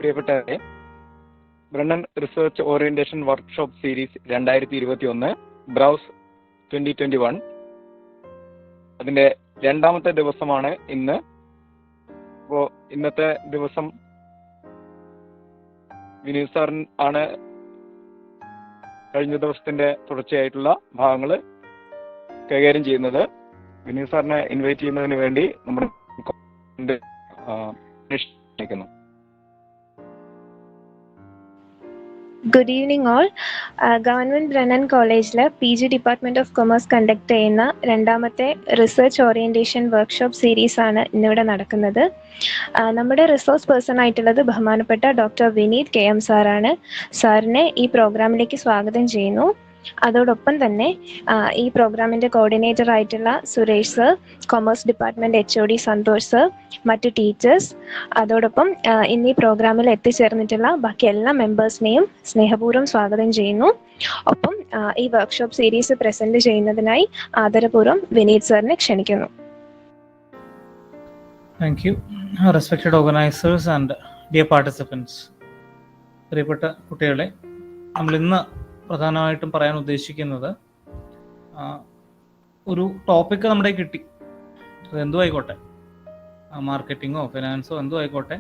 പ്രിയപ്പെട്ടവരെ, Brennen research orientation workshop series 2021 ബ്രൗസ് 2021 അതിന്റെ രണ്ടാമത്തെ ദിവസമാണ് ഇന്ന്. അപ്പോൾ ഇന്നത്തെ ദിവസം വിനീത് സാറിൻ ആണ് കഴിഞ്ഞ ദിവസത്തിന്റെ തുടർച്ചയായിട്ടുള്ള ഭാഗങ്ങൾ കൈകാര്യം ചെയ്യുന്നത്. വിനീത് സാറിനെ ഇൻവൈറ്റ് ചെയ്യുന്നതിന് വേണ്ടി നമ്മുടെ ക്ഷണിക്കുന്നു. Good evening all. Government Brennen കോളേജിൽ PG department of commerce conduct ചെയ്യുന്ന രണ്ടാമത്തെ റിസർച്ച് ഓറിയൻറ്റേഷൻ വർക്ക്ഷോപ്പ് സീരീസാണ് ഇന്നിവിടെ നടക്കുന്നത്. നമ്മുടെ റിസോഴ്സ് പേഴ്സൺ ആയിട്ടുള്ളത് ബഹുമാനപ്പെട്ട ഡോക്ടർ വിനീത് KM സാറാണ്. സാറിനെ ഈ പ്രോഗ്രാമിലേക്ക് സ്വാഗതം ചെയ്യുന്നു. അതോടൊപ്പം തന്നെ ഈ പ്രോഗ്രാമിൻ്റെ കോർഡിനേറ്റർ ആയിട്ടുള്ള Suresh sir, commerce department HOD Santhosh sir, മറ്റ് ടീച്ചേഴ്സ്, അതോടൊപ്പം ഇന്ന് ഈ പ്രോഗ്രാമിൽ എത്തിച്ചേർന്നിട്ടുള്ള ബാക്കി എല്ലാ മെമ്പേഴ്സിനെയും സ്നേഹപൂർവ്വം സ്വാഗതം ചെയ്യുന്നു. ഒപ്പം ഈ വർക്ക്ഷോപ്പ് സീരീസ് പ്രസന്റ് ചെയ്യുന്നതിനായി ആദരപൂർവ്വം വിനീത് സാറിനെ ക്ഷണിക്കുന്നു. Thank you. Respected organizers and dear participants. പ്രിയപ്പെട്ട കുട്ടികളെ, നമ്മൾ ഇന്ന് പ്രധാനമായിട്ടും പറയാൻ ഉദ്ദേശിക്കുന്നത് ഒരു ടോപ്പിക്ക് നമ്മുടെ കിട്ടി. അത് എന്തും ആയിക്കോട്ടെ, മാർക്കറ്റിങ്ങോ ഫിനാൻസോ എന്തോ ആയിക്കോട്ടെ,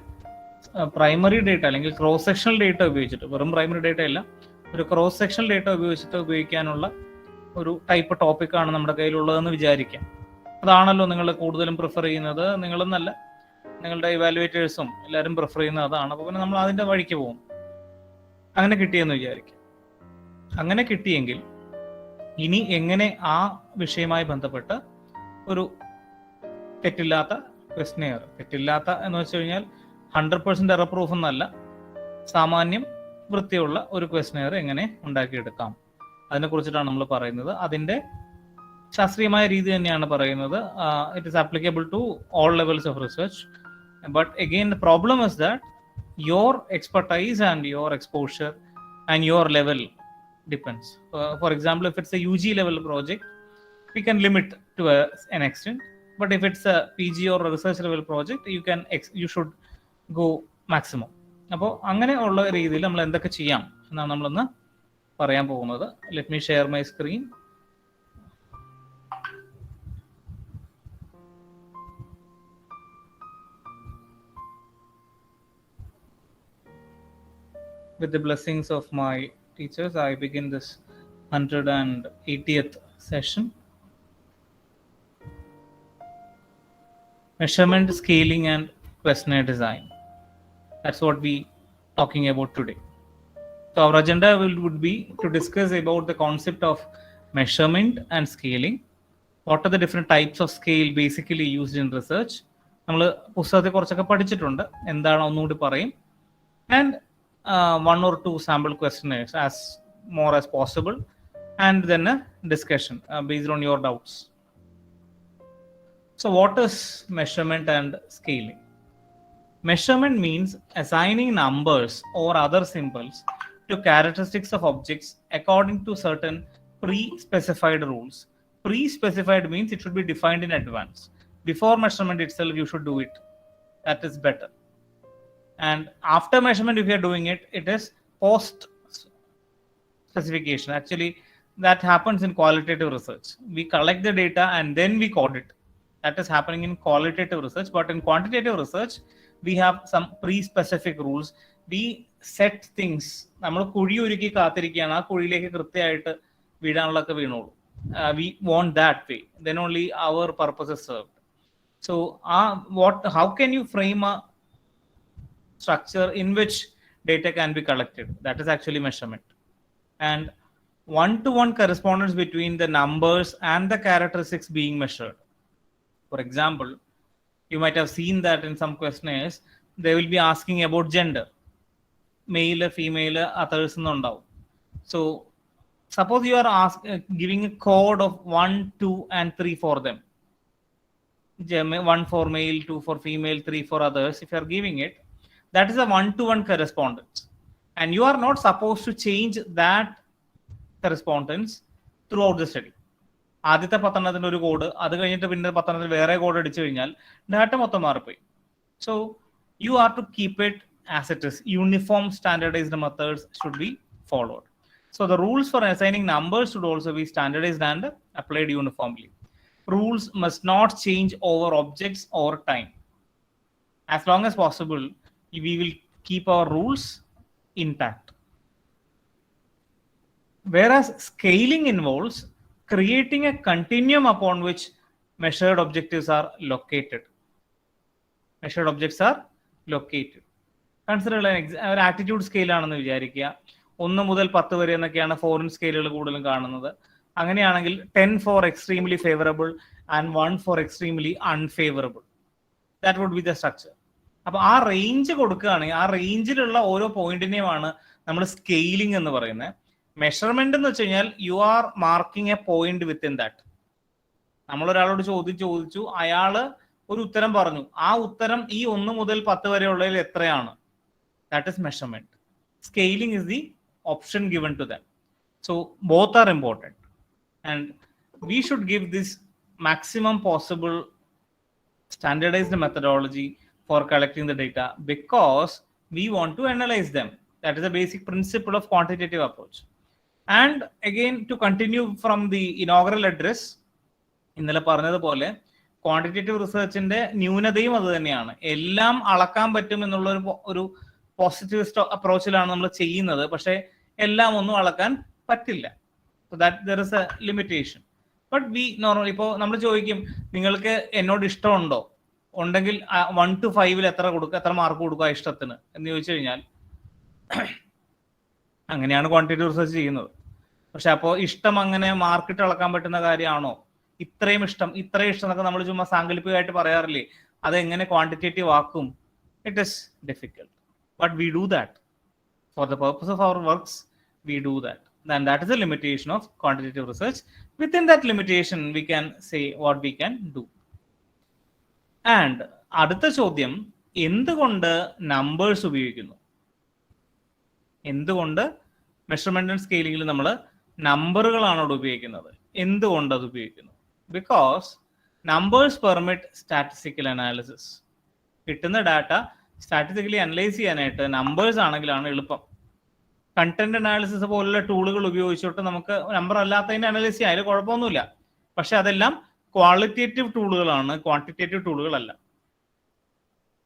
പ്രൈമറി ഡേറ്റ അല്ലെങ്കിൽ ക്രോസ് സെക്ഷണൽ ഡേറ്റ ഉപയോഗിച്ചിട്ട്, വെറും പ്രൈമറി ഡേറ്റ അല്ല, ഒരു ക്രോസ് സെക്ഷണൽ ഡേറ്റ ഉപയോഗിക്കാനുള്ള ഒരു ടൈപ്പ് ടോപ്പിക്കാണ് നമ്മുടെ കയ്യിലുള്ളതെന്ന് വിചാരിക്കാം. അതാണല്ലോ നിങ്ങൾ കൂടുതലും പ്രിഫർ ചെയ്യുന്നത്. നിങ്ങളെന്നല്ല, നിങ്ങളുടെ ഇവാലുവേറ്റേഴ്സും എല്ലാവരും പ്രിഫർ ചെയ്യുന്നത് അതാണ്. അപ്പോൾ പിന്നെ നമ്മൾ അതിൻ്റെ വഴിക്ക് പോകും. അങ്ങനെ കിട്ടിയെന്ന് വിചാരിക്കാം. അങ്ങനെ കിട്ടിയെങ്കിൽ ഇനി എങ്ങനെ ആ വിഷയവുമായി ബന്ധപ്പെട്ട് ഒരു തെറ്റില്ലാത്ത ക്വസ്റ്റ്നെയർ, തെറ്റില്ലാത്ത എന്ന് വെച്ച് കഴിഞ്ഞാൽ 100% എറർ പ്രൂഫ് എന്നല്ല, സാമാന്യം വൃത്തിയുള്ള ഒരു ക്വസ്റ്റ്നെയർ എങ്ങനെ ഉണ്ടാക്കിയെടുക്കാം, അതിനെ കുറിച്ചിട്ടാണ് നമ്മൾ പറയുന്നത്. അതിൻ്റെ ശാസ്ത്രീയമായ രീതി തന്നെയാണ് പറയുന്നത്. It is applicable to all levels of research. But again the problem is that your expertise and your exposure and your level depends. For example, if it's a UG level project, we can limit to an extent. But if it's a PG or a research level project, you should go maximum. അപ്പോൾ അങ്ങനെ ഉള്ള രീതിയിൽ നമ്മൾ എന്തൊക്കെ ചെയ്യാം എന്നാണ് നമ്മളിന്ന് പറയാൻ പോകുന്നത്. Let me share my screen. With the blessings of my teachers, I begin this 180th session. Measurement, scaling and questionnaire design. That's what we talking about today. So our agenda would be to discuss about the concept of measurement and scaling. What are the different types of scale basically used in research? നമ്മൾ പുസ്തകത്തെ കുറച്ചൊക്കെ പഠിച്ചിട്ടുണ്ട്, എന്താണ് ഒന്നുകൂടി പറയും. And one or two sample questionnaires as more as possible, and then a discussion based on your doubts. So what is measurement and scaling? Measurement means assigning numbers or other symbols to characteristics of objects according to certain pre-specified rules. Pre-specified means it should be defined in advance. Before measurement itself you should do it. That is better. And after measurement, if you are doing it, it is post specification. Actually, that happens in qualitative research. We collect the data and then we code it. That is happening in qualitative research. But in quantitative research, we have some pre-specific rules. We set things. നമ്മൾ കുഴി ഒരുക്കി കാത്തിരിക്കുകയാണ്, ആ കുഴിയിലേക്ക് കൃത്യമായിട്ട് വീഴാനുള്ളതൊക്കെ വീണോളൂ. We want that way. Then only our purpose is served. So, how can you frame a structure in which data can be collected? That is actually measurement. And one-to-one correspondence between the numbers and the characteristics being measured. For example, you might have seen that in some questionnaires they will be asking about gender, male, female, others ennundavu. So suppose you are giving a code of 1, 2 and 3 for them, 1 for male, 2 for female, 3 for others. If you are giving it, that is a one-to-one correspondence, and you are not supposed to change that correspondence throughout the study. ആദ്യത്തെ 10 ഒരു code, അത് കഴിഞ്ഞിട്ട് പിന്നെ 10 വേറെ code അടിച്ചു കഴിഞ്ഞാൽ data മൊത്തം മാറിപ്പോയി. So you are to keep it as it is. Uniform standardized methods should be followed. So the rules for assigning numbers should also be standardized and applied uniformly. Rules must not change over objects or time. As long as possible, we will keep our rules intact. Whereas scaling involves creating a continuum upon which measured objectives are located. Measured objects are located. Consider an attitude scale ആണെന്ന് വിചാരിക്കുക. 1 മുതൽ 10 വരെ എന്നൊക്കെയാണ് foreign സ്കെയിലുകൾ കൂടുതലും കാണുന്നത്. അങ്ങനെയാണെങ്കിൽ 10 for extremely favorable and 1 for extremely unfavorable. That would be the structure. അപ്പൊ ആ റേഞ്ച് കൊടുക്കുകയാണെങ്കിൽ ആ റേഞ്ചിലുള്ള ഓരോ പോയിന്റിനെയുമാണ് നമ്മൾ സ്കെയിലിംഗ് എന്ന് പറയുന്നത്. മെഷർമെന്റ് എന്ന് വെച്ച് കഴിഞ്ഞാൽ you are marking a point within that. നമ്മളൊരാളോട് ചോദിച്ചു, അയാള് ഒരു ഉത്തരം പറഞ്ഞു, ആ ഉത്തരം ഈ 1 മുതൽ 10 വരെ ഉള്ളതിൽ എത്രയാണ്? That is measurement. Scaling is the option given to them. So both are important, and we should give this maximum possible standardized methodology for collecting the data because we want to analyze them. That is the basic principle of quantitative approach. And again, to continue from the inaugural address, ഇന്നലെ പറഞ്ഞതുപോലെ quantitative റിസർച്ചിന്റെ ന്യൂനതയും അത് തന്നെയാണ്. എല്ലാം അളക്കാൻ പറ്റും എന്നുള്ള ഒരു positivist അപ്രോച്ചിലാണ് നമ്മൾ ചെയ്യുന്നത്. പക്ഷെ എല്ലാം ഒന്നും അളക്കാൻ പറ്റില്ല. So that there is A limitation. But we normally ഇപ്പോൾ നമ്മൾ ചോദിക്കും, നിങ്ങൾക്ക് എന്നോട് ഇഷ്ടമുണ്ടോ? ഉണ്ടെങ്കിൽ 1 to 5 എത്ര മാർക്ക് കൊടുക്കുക ഇഷ്ടത്തിന് എന്ന് ചോദിച്ചു കഴിഞ്ഞാൽ അങ്ങനെയാണ് ക്വാണ്ടിറ്റേറ്റീവ് റിസർച്ച് ചെയ്യുന്നത്. പക്ഷെ അപ്പോൾ ഇഷ്ടം അങ്ങനെ മാർക്കിട്ട് അളക്കാൻ പറ്റുന്ന കാര്യമാണോ? ഇത്രയും ഇഷ്ടം എന്നൊക്കെ നമ്മൾ ചുമ്മാ സാങ്കല്പികമായിട്ട് പറയാറില്ലേ? അതെങ്ങനെ ക്വാണ്ടിറ്റേറ്റീവ് ആക്കും? It is difficult. But we do that. For the purpose of our works, we do that. Then that is the limitation of quantitative research. Within that limitation, we can say what we can do. And അടുത്ത ചോദ്യം, എന്തുകൊണ്ട് numbers ഉപയോഗിക്കുന്നു? എന്തുകൊണ്ട് measurement and സ്കെയിലിംഗിൽ നമ്മൾ നമ്പറുകളാണ് അവിടെ ഉപയോഗിക്കുന്നത്? എന്തുകൊണ്ട് അത് ഉപയോഗിക്കുന്നു? Because numbers permit statistical analysis. കിട്ടുന്ന ഡാറ്റ സ്റ്റാറ്റിസ്റ്റിക്കലി അനലൈസ് ചെയ്യാനായിട്ട് നമ്പേഴ്സ് ആണെങ്കിലാണ് എളുപ്പം. കണ്ടന്റ് അനാലിസിസ് പോലുള്ള ടൂളുകൾ ഉപയോഗിച്ചിട്ട് നമുക്ക് നമ്പർ അല്ലാത്തതിന്റെ അനലൈസ് ചെയ്യാം, അതിൽ കുഴപ്പമൊന്നുമില്ല. പക്ഷെ അതെല്ലാം ക്വാളിറ്റേറ്റീവ് ടൂളുകളാണ്, ക്വാണ്ടിറ്റേറ്റീവ് ടൂളുകളല്ല.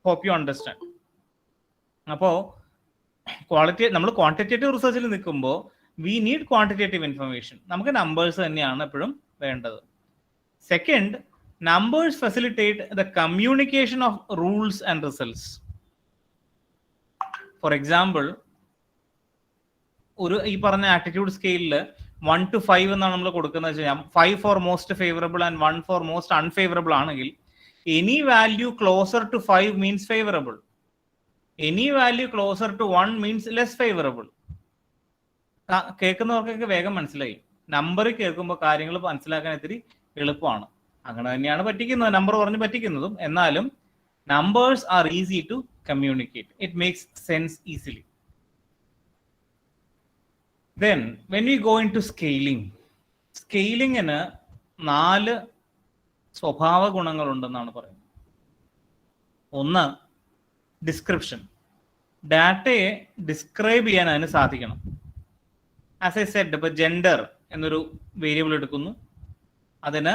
Hope you understand. അപ്പോൾ നമ്മൾ ക്വാണ്ടിറ്റേറ്റീവ് റിസർച്ചിൽ നിൽക്കുമ്പോൾ വി നീഡ് ക്വാണ്ടിറ്റേറ്റീവ് ഇൻഫർമേഷൻ. നമുക്ക് നമ്പേഴ്സ് തന്നെയാണ് എപ്പോഴും വേണ്ടത്. Second, numbers facilitate the communication of rules and results. For example, ഒരു ഈ പറഞ്ഞ ആറ്റിറ്റ്യൂഡ് സ്കെയിലിൽ 1 to 5 എന്നാണ് നമ്മൾ കൊടുക്കുന്നത് വെച്ചാൽ 5 for most favorable and 1 for most unfavorable ആണെങ്കിൽ any value closer to 5 means favorable. Any value closer to 1 means less favorable. കേൾക്കുന്നവർക്കൊക്കെ വേഗം മനസ്സിലായി. നമ്പർ കേൾക്കുമ്പോൾ കാര്യങ്ങൾ മനസ്സിലാക്കാൻ ഇത്തിരി എളുപ്പമാണ്. അങ്ങനെ തന്നെയാണ് പറ്റിക്കുന്നത്, നമ്പർ പറഞ്ഞ് പറ്റിക്കുന്നതും. എന്നാലും numbers are easy to communicate. It makes sense easily. Then when we go into scaling, സ്കെയിലിങ്ങിന് 4 സ്വഭാവ ഗുണങ്ങളുണ്ടെന്നാണ് പറയുന്നത്. ഒന്ന്, ഡിസ്ക്രിപ്ഷൻ. ഡാറ്റയെ ഡിസ്ക്രൈബ് ചെയ്യാൻ അതിന് സാധിക്കണം. ആസ് ഐ സെഡ്, ഇപ്പൊ ജെൻഡർ എന്നൊരു വേരിയബിൾ എടുക്കുന്നു, അതിന്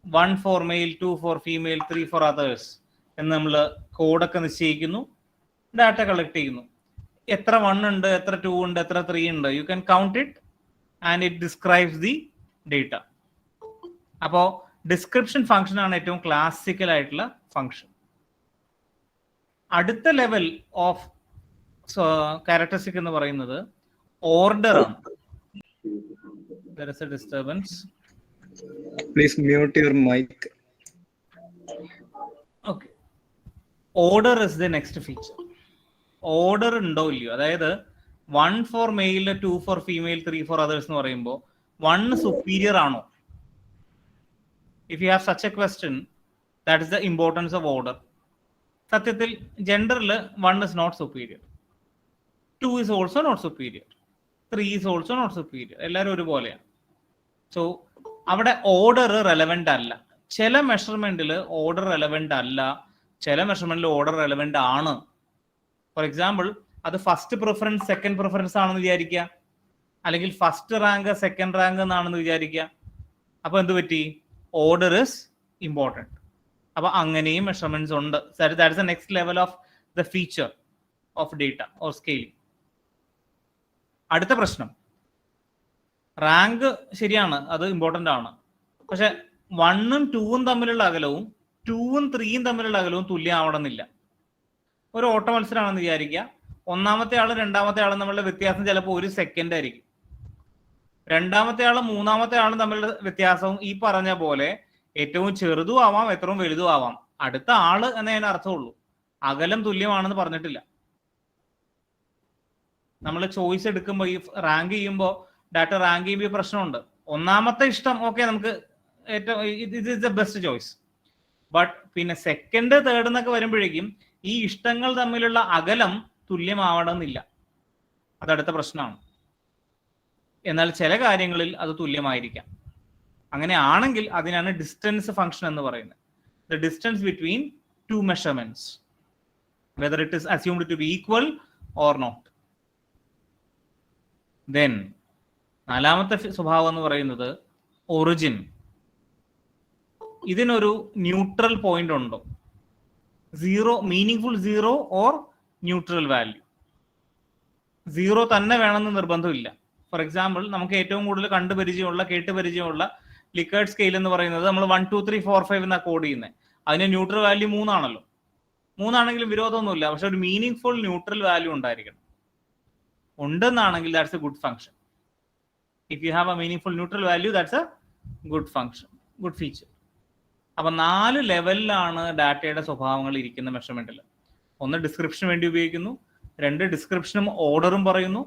1 for male, 2 for female, 3 for others എന്ന് നമ്മൾ കോഡൊക്കെ നിശ്ചയിക്കുന്നു, ഡാറ്റ കളക്ട് ചെയ്യുന്നു. എത്ര 1 ഉണ്ട്, എത്ര 2 ഉണ്ട്, എത്ര 3 ഉണ്ട്, U can count it and it describes the data. അപ്പോൾ ഡിസ്ക്രിപ്ഷൻ ഫംഗ്ഷൻ ആണ് ഏറ്റവും ക്ലാസിക്കൽ ആയിട്ടുള്ള ഫംഗ്ഷൻ. അടുത്ത ലെവൽ ഓഫ് ക്യാരക്ടറിസ്റ്റിക് എന്ന് പറയുന്നത് ഓർഡർ ആണ്. There is a disturbance. Please mute your mic. Okay. Order is the next feature. Order ഉണ്ടോ ഇല്ലയോ, അതായത് 1 for male, 2 for female, 3 for others എന്ന് പറയുമ്പോൾ 1 superior ആണോ? If you have such a question, that is the importance of order. സത്യത്തിൽ ജെൻഡറിൽ 1 is not superior, 2 is also not superior, 3 is also not superior. എല്ലാവരും ഒരുപോലെയാണ്. So അവിടെ order relevant അല്ല. ചില മെഷർമെന്റിൽ order relevant അല്ല, ചില മെഷർമെന്റിൽ ഓർഡർ റെലവെന്റ് ആണ്. ഫോർ എക്സാമ്പിൾ അത് ഫസ്റ്റ് പ്രിഫറൻസ് സെക്കൻഡ് പ്രിഫറൻസ് ആണെന്ന് വിചാരിക്കുക, അല്ലെങ്കിൽ ഫസ്റ്റ് റാങ്ക് സെക്കൻഡ് റാങ്ക് എന്നാണെന്ന് വിചാരിക്കുക. അപ്പൊ എന്ത് പറ്റി? Order is important. അപ്പൊ അങ്ങനെയും മെഷർമെന്റ്സ് ഉണ്ട്. That is the next level of the feature of data or scaling. അടുത്ത പ്രശ്നം, റാങ്ക് ശരിയാണ്, അത് ഇമ്പോർട്ടൻ്റ് ആണ്. പക്ഷെ 1ഉം 2ഉം തമ്മിലുള്ള അകലവും 2ഉം 3ഉം തമ്മിലുള്ള അകലവും തുല്യമാവണമെന്നില്ല. ഒരു ഓട്ട മത്സരമാണെന്ന് വിചാരിക്കുക. ഒന്നാമത്തെ ആളും രണ്ടാമത്തെ ആളും തമ്മിലുള്ള വ്യത്യാസം ചിലപ്പോൾ 1 സെക്കൻഡ് ആയിരിക്കും. രണ്ടാമത്തെ ആളും മൂന്നാമത്തെ ആളും തമ്മിലുള്ള വ്യത്യാസവും ഈ പറഞ്ഞ പോലെ ഏറ്റവും ചെറുതും ആവാം, ഏറ്റവും വലുതും ആവാം. അടുത്ത ആള് എന്നേ അതിന് അർത്ഥമുള്ളൂ. അകലം തുല്യമാണെന്ന് പറഞ്ഞിട്ടില്ല. നമ്മൾ ചോയ്സ് എടുക്കുമ്പോൾ, ഈ റാങ്ക് ചെയ്യുമ്പോൾ, ഡാറ്റ റാങ്ക് ചെയ്യുമ്പോൾ ഈ പ്രശ്നമുണ്ട്. ഒന്നാമത്തെ ഇഷ്ടം ഓക്കെ, നമുക്ക് ഏറ്റവും ഇത് is the best choice. But പിന്നെ സെക്കൻഡ് തേർഡ് എന്നൊക്കെ വരുമ്പോഴേക്കും ഈ ഇഷ്ടങ്ങൾ തമ്മിലുള്ള അകലം തുല്യമാവണമെന്നില്ല. അതടുത്ത പ്രശ്നമാണ്. എന്നാൽ ചില കാര്യങ്ങളിൽ അത് തുല്യമായിരിക്കാം. അങ്ങനെ ആണെങ്കിൽ അതിനാണ് ഡിസ്റ്റൻസ് ഫംഗ്ഷൻ എന്ന് പറയുന്നത്. The distance between two measurements, whether it is assumed to be equal or not. Then നാലാമത്തെ സ്വഭാവം എന്ന് പറയുന്നത് ഒറിജിൻ. ഇതിനൊരു ന്യൂട്രൽ പോയിന്റ് ഉണ്ടോ? Zero, meaning zero or neutral value. Zero തന്നെ വേണമെന്ന് നിർബന്ധമില്ല. ഫോർ എക്സാമ്പിൾ, നമുക്ക് ഏറ്റവും കൂടുതൽ കേട്ട് പരിചയമുള്ള ലിക്കേർഡ് സ്കെയിൽ എന്ന് പറയുന്നത് നമ്മൾ 1 2 3 4 5 എന്നാ കോഡ് ചെയ്യുന്നത്. അതിന് ന്യൂട്രൽ വാല്യൂ 3 ആണല്ലോ. 3 ആണെങ്കിലും വിരോധമൊന്നുമില്ല. പക്ഷെ ഒരു മീനിങ് ഫുൾ ന്യൂട്രൽ വാല്യൂ ഉണ്ടായിരിക്കണം. ഉണ്ടെന്നാണെങ്കിൽ that's a good function. If you have a meaningful neutral value, that's a good function, good feature. അപ്പൊ 4 ലെവലിലാണ് ഡാറ്റയുടെ സ്വഭാവങ്ങൾ ഇരിക്കുന്ന മെഷർമെന്റിൽ. 1 ഡിസ്ക്രിപ്ഷന് വേണ്ടി ഉപയോഗിക്കുന്നു, 2 ഡിസ്ക്രിപ്ഷനും ഓർഡറും പറയുന്നു,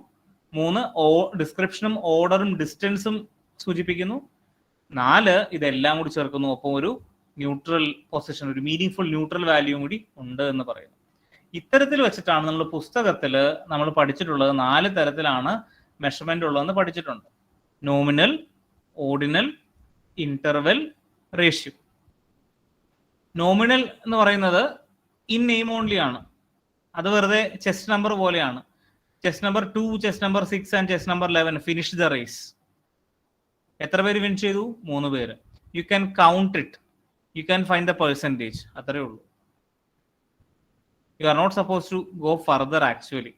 3 ഡിസ്ക്രിപ്ഷനും ഓർഡറും ഡിസ്റ്റൻസും സൂചിപ്പിക്കുന്നു, 4 ഇതെല്ലാം കൂടി ചേർക്കുന്നു. ഒപ്പം ഒരു ന്യൂട്രൽ പൊസിഷൻ, ഒരു മീനിങ് ഫുൾ ന്യൂട്രൽ വാല്യൂ കൂടി ഉണ്ട് എന്ന് പറയുന്നു. ഇത്തരത്തിൽ വെച്ചിട്ടാണ് നമ്മൾ പുസ്തകത്തിൽ നമ്മൾ പഠിച്ചിട്ടുള്ളത്. 4 തരത്തിലാണ് മെഷർമെന്റ് ഉള്ളതെന്ന് പഠിച്ചിട്ടുണ്ട്. Nominal, ordinal, interval, ratio. Nominal എന്ന് പറയുന്നത് ഇൻ നെയിം ഓൺലി ആണ്. അത് വെറുതെ ചെസ് നമ്പർ പോലെയാണ്. Chest number 2, chest number 6 and chest number 11 finish the race. എത്ര പേര് വിൻ ചെയ്തു? 3 പേര്. You can count it, you can find the percentage, അത്രേ ഉള്ളൂ. You are not suppose to go further actually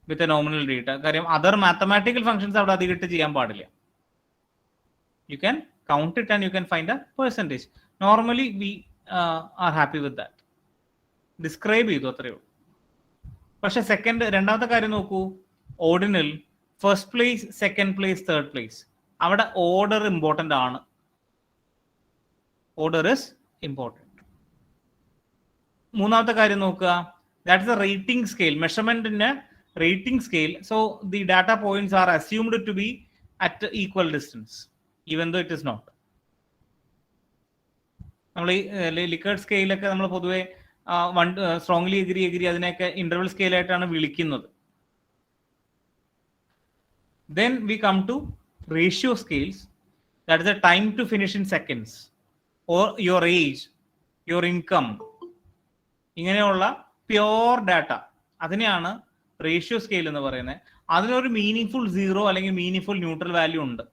with a nominal data. കാര്യം other mathematical functions അവിടെ അധികം ചെയ്യാൻ പാടില്ല. You can count it and you can find a percentage. Normally we are happy with that. Describe ചെയ്തു അത്രയേ ഉള്ളൂ. പക്ഷെ രണ്ടാമത്തെ കാര്യം നോക്കൂ, ordinal first place, second place, third place. അവിടെ ഓർഡർ ഇമ്പോർട്ടൻ്റ് ആണ്. Order is important. മൂന്നാമത്തെ കാര്യം നോക്കുക, that is a rating scale. മെഷർമെന്റിന്റെ rating scale. So the data points are assumed to be at equal distance even though it is not. നമ്മൾ ഈ ലിക്കേർഡ് സ്കെയിലൊക്കെ നമ്മൾ പൊതുവെ സ്ട്രോങ്ലി എഗ്രി അതിനെയൊക്കെ ഇന്റർവൽ സ്കെയിൽ ആയിട്ടാണ് വിളിക്കുന്നത്. Then we come to ratio scales. That is the time to finish in seconds, or your age, your income. ഇങ്ങനെയുള്ള pure data, അതിനെയാണ് ratio scale എന്ന് പറയുന്നത്. അതിനൊരു മീനിങ് ഫുൾ സീറോ അല്ലെങ്കിൽ മീനിങ് ഫുൾ ന്യൂട്രൽ വാല്യൂ ഉണ്ട്.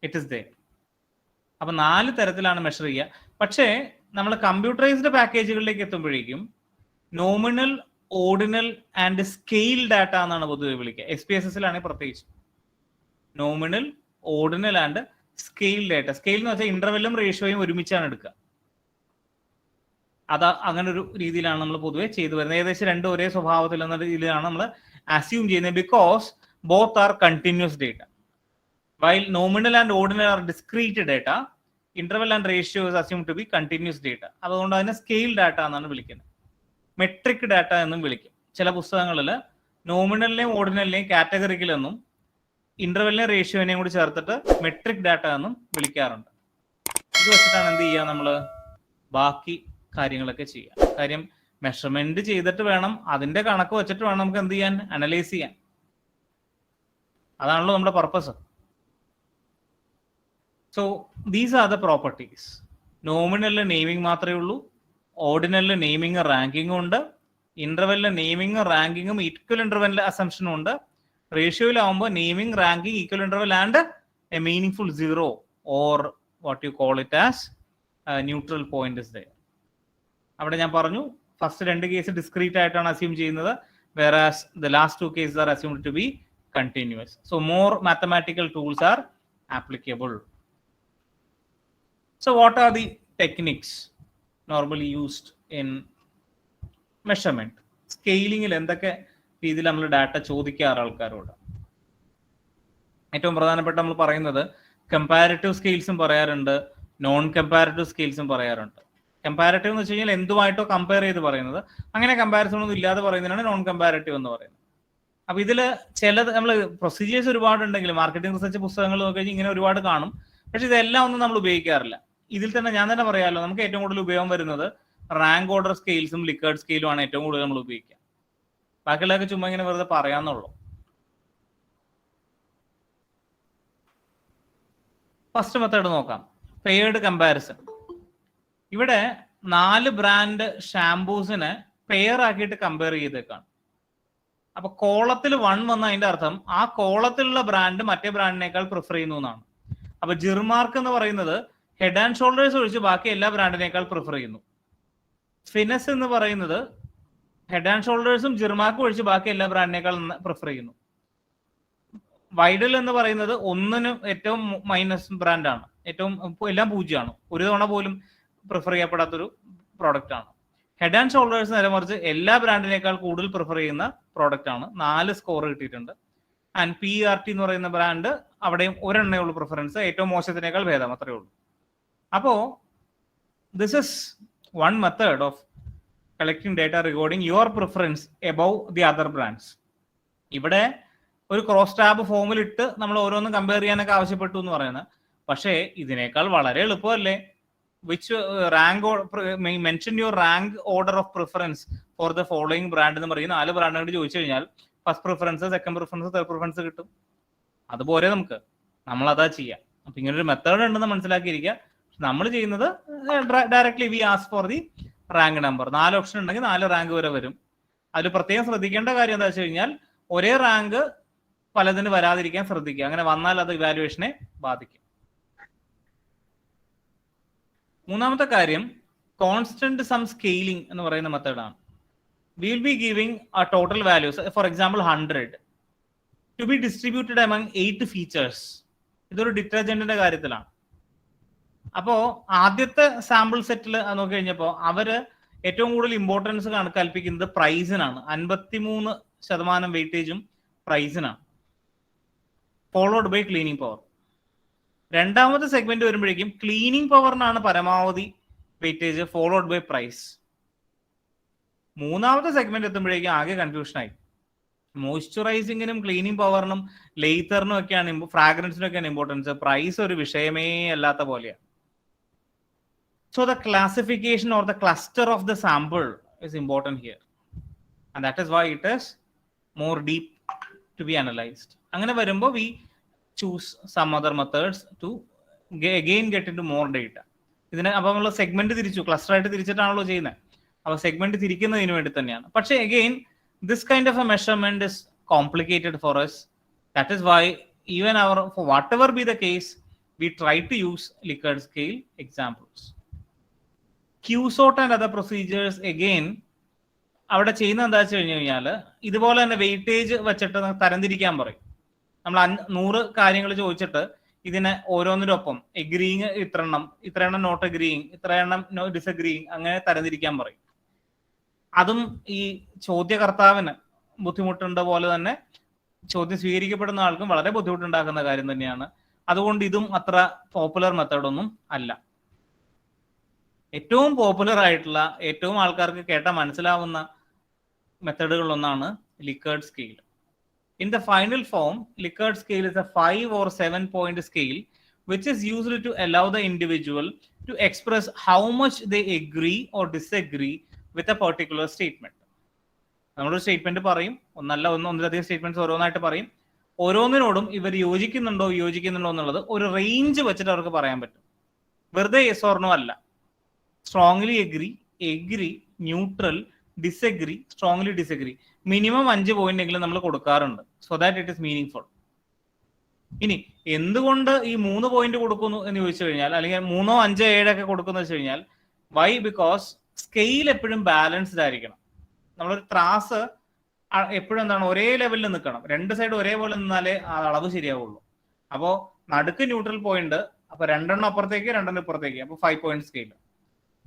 It is there. അപ്പൊ 4 തരത്തിലാണ് measure ചെയ്യുക. പക്ഷേ നമ്മൾ കമ്പ്യൂട്ടറൈസ്ഡ് പാക്കേജുകളിലേക്ക് എത്തുമ്പോഴേക്കും nominal, ordinal and scale data എന്നാണ് പൊതുവെ വിളിക്കുക. SPSS-ലാണെങ്കിൽ പ്രത്യേകിച്ച് nominal, ordinal and scale data. Scale എന്ന് വെച്ചാൽ ഇന്റർവെല്ലും റേഷ്യോയും ഒരുമിച്ചാണ് എടുക്കുക. അങ്ങനെ ഒരു രീതിയിലാണ് നമ്മൾ പൊതുവെ ചെയ്തു വരുന്നത്. ഏകദേശം 2 ഒരേ സ്വഭാവത്തിൽ എന്ന രീതിയിലാണ് നമ്മൾ അസ്യൂം ചെയ്യുന്നത്. Because both are continuous data. While nominal and ordinal are discrete data, interval and ratio is assumed to be continuous data. അതുകൊണ്ട് അതിനെ സ്കെയിൽ ഡാറ്റ എന്നാണ് വിളിക്കുന്നത്. മെട്രിക് ഡാറ്റ എന്നും വിളിക്കും. ചില പുസ്തകങ്ങളിൽ നോമിനലിനെയും ഓർഡിനലിനെയും കാറ്റഗറിക്കൽ എന്നും ഇന്റർവെലിനെയും റേഷ്യോനെയും കൂടി ചേർത്തിട്ട് മെട്രിക് ഡാറ്റ എന്നും വിളിക്കാറുണ്ട്. ഇത് വെച്ചിട്ടാണ് എന്ത് ചെയ്യുക, നമ്മൾ ബാക്കി കാര്യങ്ങളൊക്കെ ചെയ്യുക. കാര്യം മെഷർമെന്റ് ചെയ്തിട്ട് വേണം, അതിന്റെ കണക്ക് വെച്ചിട്ട് വേണം നമുക്ക് എന്ത് ചെയ്യാൻ, അനലൈസ് ചെയ്യാൻ. അതാണല്ലോ നമ്മുടെ purpose. So these are the properties. നോമിനലിൽ നെയിമിംഗ് മാത്രമേ ഉള്ളൂ, ഓർഡിനലിൽ നെയിമിങ് റാങ്കിങ്ങും ഉണ്ട്, ഇന്റർവെല്ലിൽ നെയിമിങ് റാങ്കിങ്ങും ഈക്വൽ ഇന്റർവെല്ലിൽ അസംഷനും ഉണ്ട്, റേഷ്യോയിലാവുമ്പോൾ naming ranking equal interval and a meaning zero or what you call it as neutral point is there. അവിടെ ഞാൻ പറഞ്ഞു ഫസ്റ്റ് 2 കേസ് ഡിസ്ക്രീറ്റ് ആയിട്ടാണ് അസ്യൂം ചെയ്യുന്നത്, whereas the last 2 cases are assumed to be continuous. So more mathematical tools are applicable. So what are the techniques normally used in measurement? സ്കെയിലിംഗിൽ എന്തൊക്കെ രീതിയിൽ നമ്മൾ data ചോദിക്കാറ് ആൾക്കാരോട്? ഏറ്റവും പ്രധാനപ്പെട്ട നമ്മൾ പറയുന്നത് കമ്പാരിറ്റീവ് സ്കെയിൽസും പറയാറുണ്ട്, നോൺ കമ്പാരിറ്റീവ് സ്കെയിൽസും പറയാറുണ്ട്. കമ്പാരിറ്റീവ് എന്ന് വെച്ച് കഴിഞ്ഞാൽ എന്തുമായിട്ടോ കമ്പയർ ചെയ്ത് പറയുന്നത്, അങ്ങനെ കമ്പാരിസൺ ഒന്നും ഇല്ലാതെ പറയുന്നതിനാണ് നോൺ കമ്പാരിറ്റീവ് എന്ന് പറയുന്നത്. അപ്പൊ ഇതിൽ ചിലത് നമ്മൾ പ്രൊസീജിയേഴ്സ് ഒരുപാടുണ്ടെങ്കിൽ മാർക്കറ്റിംഗ് റിസർച്ച് പുസ്തകങ്ങൾ നോക്കി കഴിഞ്ഞാൽ ഇങ്ങനെ ഒരുപാട് കാണും, പക്ഷെ ഇതെല്ലാം ഒന്നും നമ്മൾ ഉപയോഗിക്കാറില്ല. ഇതിൽ തന്നെ ഞാൻ തന്നെ പറയാമല്ലോ, നമുക്ക് ഏറ്റവും കൂടുതൽ ഉപയോഗം വരുന്നത് റാങ്ക് ഓർഡർ സ്കെയിൽസും ലിക്കേർഡ് സ്കെയിലും ആണ് ഏറ്റവും കൂടുതൽ നമ്മൾ ഉപയോഗിക്കുക. ബാക്കിയുള്ളതൊക്കെ ചുമ്മാ ഇങ്ങനെ വെറുതെ പറയാന്നുള്ളൂ. ഫസ്റ്റ് മെത്തേഡ് നോക്കാം, പെയർഡ് കമ്പാരിസൺ. ഇവിടെ 4 ബ്രാൻഡ് ഷാംപൂസിനെ പെയർ ആക്കിയിട്ട് കമ്പയർ ചെയ്തേക്കാണ്. അപ്പൊ കോളത്തിൽ 1 വന്ന അതിന്റെ അർത്ഥം ആ കോളത്തിലുള്ള ബ്രാൻഡ് മറ്റേ ബ്രാൻഡിനേക്കാൾ പ്രിഫർ ചെയ്യുന്നു എന്നാണ്. അപ്പൊ ജിർമാർക്ക് എന്ന് പറയുന്നത് ഹെഡ് ആൻഡ് ഷോൾഡേഴ്സ് ഒഴിച്ച് ബാക്കി എല്ലാ ബ്രാൻഡിനേക്കാൾ പ്രിഫർ ചെയ്യുന്നു. ഫിനസ് എന്ന് പറയുന്നത് ഹെഡ് ആൻഡ് ഷോൾഡേഴ്സും ജിർമാർക്കും ഒഴിച്ച് ബാക്കി എല്ലാ ബ്രാൻഡിനേക്കാൾ പ്രിഫർ ചെയ്യുന്നു. വൈഡൽ എന്ന് പറയുന്നത് ഒന്നിനും ഏറ്റവും മൈനസ് ബ്രാൻഡാണ്, ഏറ്റവും എല്ലാം 0 ആണ്, ഒരു തവണ പോലും പ്രിഫർ ചെയ്യപ്പെടാത്തൊരു പ്രോഡക്റ്റ് ആണ്. ഹെഡ് ആൻഡ് ഷോൾഡേഴ്സ് നേരെ മറിച്ച് എല്ലാ ബ്രാൻഡിനേക്കാൾ കൂടുതൽ പ്രിഫർ ചെയ്യുന്ന പ്രോഡക്റ്റ് ആണ്, 4 സ്കോർ കിട്ടിയിട്ടുണ്ട്. ആൻഡ് PRT എന്ന് പറയുന്ന ബ്രാൻഡ് അവിടെയും ഒരെണ്ണേ ഉള്ളൂ പ്രിഫറൻസ്, ഏറ്റവും മോശത്തിനേക്കാൾ ഭേദം, അത്രേ ഉള്ളൂ. അപ്പോ this is one method of collecting data regarding your preference above the other brands. ഇവിടെ ഒരു ക്രോസ് ടാബ് ഫോമിൽ ഇട്ട് നമ്മൾ ഓരോന്നും കമ്പയർ ചെയ്യാനൊക്കെ ആവശ്യപ്പെട്ടു എന്ന് പറയുന്നത്, പക്ഷേ ഇതിനേക്കാൾ വളരെ എളുപ്പമല്ലേ which rank or mention your rank order of preference for the following brand എന്ന് പറയുന്ന 4 ബ്രാൻഡുകൾ ചോദിച്ചു കഴിഞ്ഞാൽ first preference, second preference, third preference കിട്ടും. അതുപോലെ നമ്മൾ അതാ ചെയ്യാം. അപ്പൊ ഇങ്ങനൊരു മെത്തേഡ് ഉണ്ടെന്ന് മനസ്സിലാക്കിയിരിക്കുക. നമ്മൾ ചെയ്യുന്നത് directly V ask for the rank number. 4 option ഉണ്ടെങ്കിൽ 4 റാങ്ക് വരെ വരും. അതിൽ പ്രത്യേകം ശ്രദ്ധിക്കേണ്ട കാര്യം എന്താ വെച്ച് കഴിഞ്ഞാൽ ഒരേ റാങ്ക് പലതിന് വരാതിരിക്കാൻ ശ്രദ്ധിക്കുക. അങ്ങനെ വന്നാൽ അത് ഇവാലുവേഷനെ ബാധിക്കും. മൂന്നാമത്തെ കാര്യം കോൺസ്റ്റന്റ് സം സ്കെയിലിംഗ് എന്ന് പറയുന്ന മെത്തേഡാണ്. We will be giving a total values, for example 100 to be distributed among 8 features. ഇതൊരു ഡിറ്റർജന്റിന്റെ കാര്യത്തിലാണ്. അപ്പോ ആദ്യത്തെ സാമ്പിൾ സെറ്റിൽ നോക്കി കഴിഞ്ഞപ്പോ അവര് ഏറ്റവും കൂടുതൽ ഇമ്പോർട്ടൻസ് കൽപ്പിക്കുന്നത് പ്രൈസിനാണ്. 53% വെയിറ്റേജും പ്രൈസിനാണ്, ഫോളോഡ് ബൈ ക്ലീനിങ് പവർ. രണ്ടാമത്തെ സെഗ്മെന്റ് വരുമ്പോഴേക്കും ക്ലീനിങ് പവറിനാണ് പരമാവധി വെയിറ്റേജ്, ഫോളോഡ് ബൈ പ്രൈസ്. മൂന്നാമത്തെ സെഗ്മെന്റ് എത്തുമ്പോഴേക്കും ആകെ കൺഫ്യൂഷനായി. മോയ്സ്ചറൈസിങ്ങിനും ക്ലീനിങ് പവറിനും ലെയ്ത്തറിനും ഒക്കെയാണ്, ഫ്രാഗ്രൻസിനും ഒക്കെയാണ് ഇമ്പോർട്ടൻസ്, പ്രൈസ് ഒരു വിഷയമേ അല്ലാത്ത പോലെയാണ്. So the classification or the cluster of the sample is important here, and that is why it is more deep to be analysed. അങ്ങനെ വരുമ്പോൾ we choose some other methods to again get into more data. ഇതിനെ അപ്പൊ നമ്മൾ segment തിരിച്ചു, cluster ആയിട്ട് തിരിച്ചിട്ടാണല്ലോ ചെയ്യുന്നത്. അപ്പൊ segment തിരിക്കുന്നതിന് വേണ്ടി തന്നെയാണ്. പക്ഷേ again this kind of a measurement is complicated for us. That is why even for whatever be the case, we try to use Likert scale examples. Q-sort and other procedures again അവിടെ ചെയ്യുന്നത് എന്താ വെച്ച് കഴിഞ്ഞു കഴിഞ്ഞാൽ ഇതുപോലെ തന്നെ weightage വെച്ചിട്ട് തരംതിരിക്കാൻ പറയും. നമ്മൾ 100 കാര്യങ്ങൾ ചോദിച്ചിട്ട് ഇതിനെ ഓരോന്നിനൊപ്പം എഗ്രീയിങ് ഇത്ര എണ്ണം നോട്ട് എഗ്രീയിങ്, ഇത്ര എണ്ണം ഡിസഗ്രീയിങ്, അങ്ങനെ തരംതിരിക്കാൻ പറയും. അതും ഈ ചോദ്യകർത്താവിന് ബുദ്ധിമുട്ടുണ്ട പോലെ തന്നെ ചോദ്യം സ്വീകരിക്കപ്പെടുന്ന ആൾക്കും വളരെ ബുദ്ധിമുട്ടുണ്ടാക്കുന്ന കാര്യം തന്നെയാണ്. അതുകൊണ്ട് ഇതും അത്ര പോപ്പുലർ മെത്തേഡൊന്നും അല്ല. ഏറ്റവും പോപ്പുലർ ആയിട്ടുള്ള, ഏറ്റവും ആൾക്കാർക്ക് കേട്ടാൽ മനസ്സിലാവുന്ന മെത്തേഡുകളിലൊന്നാണ് ലിക്കേർഡ് scale. In the final form, Likert scale is a 5 or 7 point scale which is used to allow the individual to express how much they agree or disagree with a particular statement. നമ്മളൊരു statement പറയും, ഒന്നിലധികം statements ഓരോന്നായിട്ട് പറയും. ഓരോന്നിനോടും ഇവർ യോജിക്കുന്നുണ്ടോ എന്നുള്ളത് ഒരു range വെച്ചിട്ട് അവർക്ക് പറയാൻ പറ്റും. വെറുതെ യെസ് ഓർ നോ അല്ല. Strongly agree, agree, neutral, disagree, strongly disagree. Minimum 5 point എങ്കിലും നമ്മൾ കൊടുക്കാറുണ്ട്, so that it is meaning full. ഇനി എന്തുകൊണ്ട് ഈ 3 പോയിന്റ് കൊടുക്കുന്നു എന്ന് ചോദിച്ചു കഴിഞ്ഞാൽ, അല്ലെങ്കിൽ 3, 5, 7 ഒക്കെ കൊടുക്കുന്നു വെച്ച് കഴിഞ്ഞാൽ, വൈ? ബിക്കോസ് സ്കെയിൽ എപ്പോഴും ബാലൻസ്ഡ് ആയിരിക്കണം. നമ്മളൊരു ത്രാസ് എപ്പോഴും എന്താണ്, ഒരേ ലെവലിൽ നിൽക്കണം. 2 സൈഡ് ഒരേപോലെ നിന്നാലേ ആ അളവ് ശരിയാവുള്ളൂ. അപ്പോൾ നടുക്ക് ന്യൂട്രൽ പോയിന്റ്, അപ്പൊ 2 എണ്ണം അപ്പുറത്തേക്ക് 2 എണ്ണം ഇപ്പുറത്തേക്ക്, അപ്പൊ 5 പോയിന്റ് സ്കെയിൽ.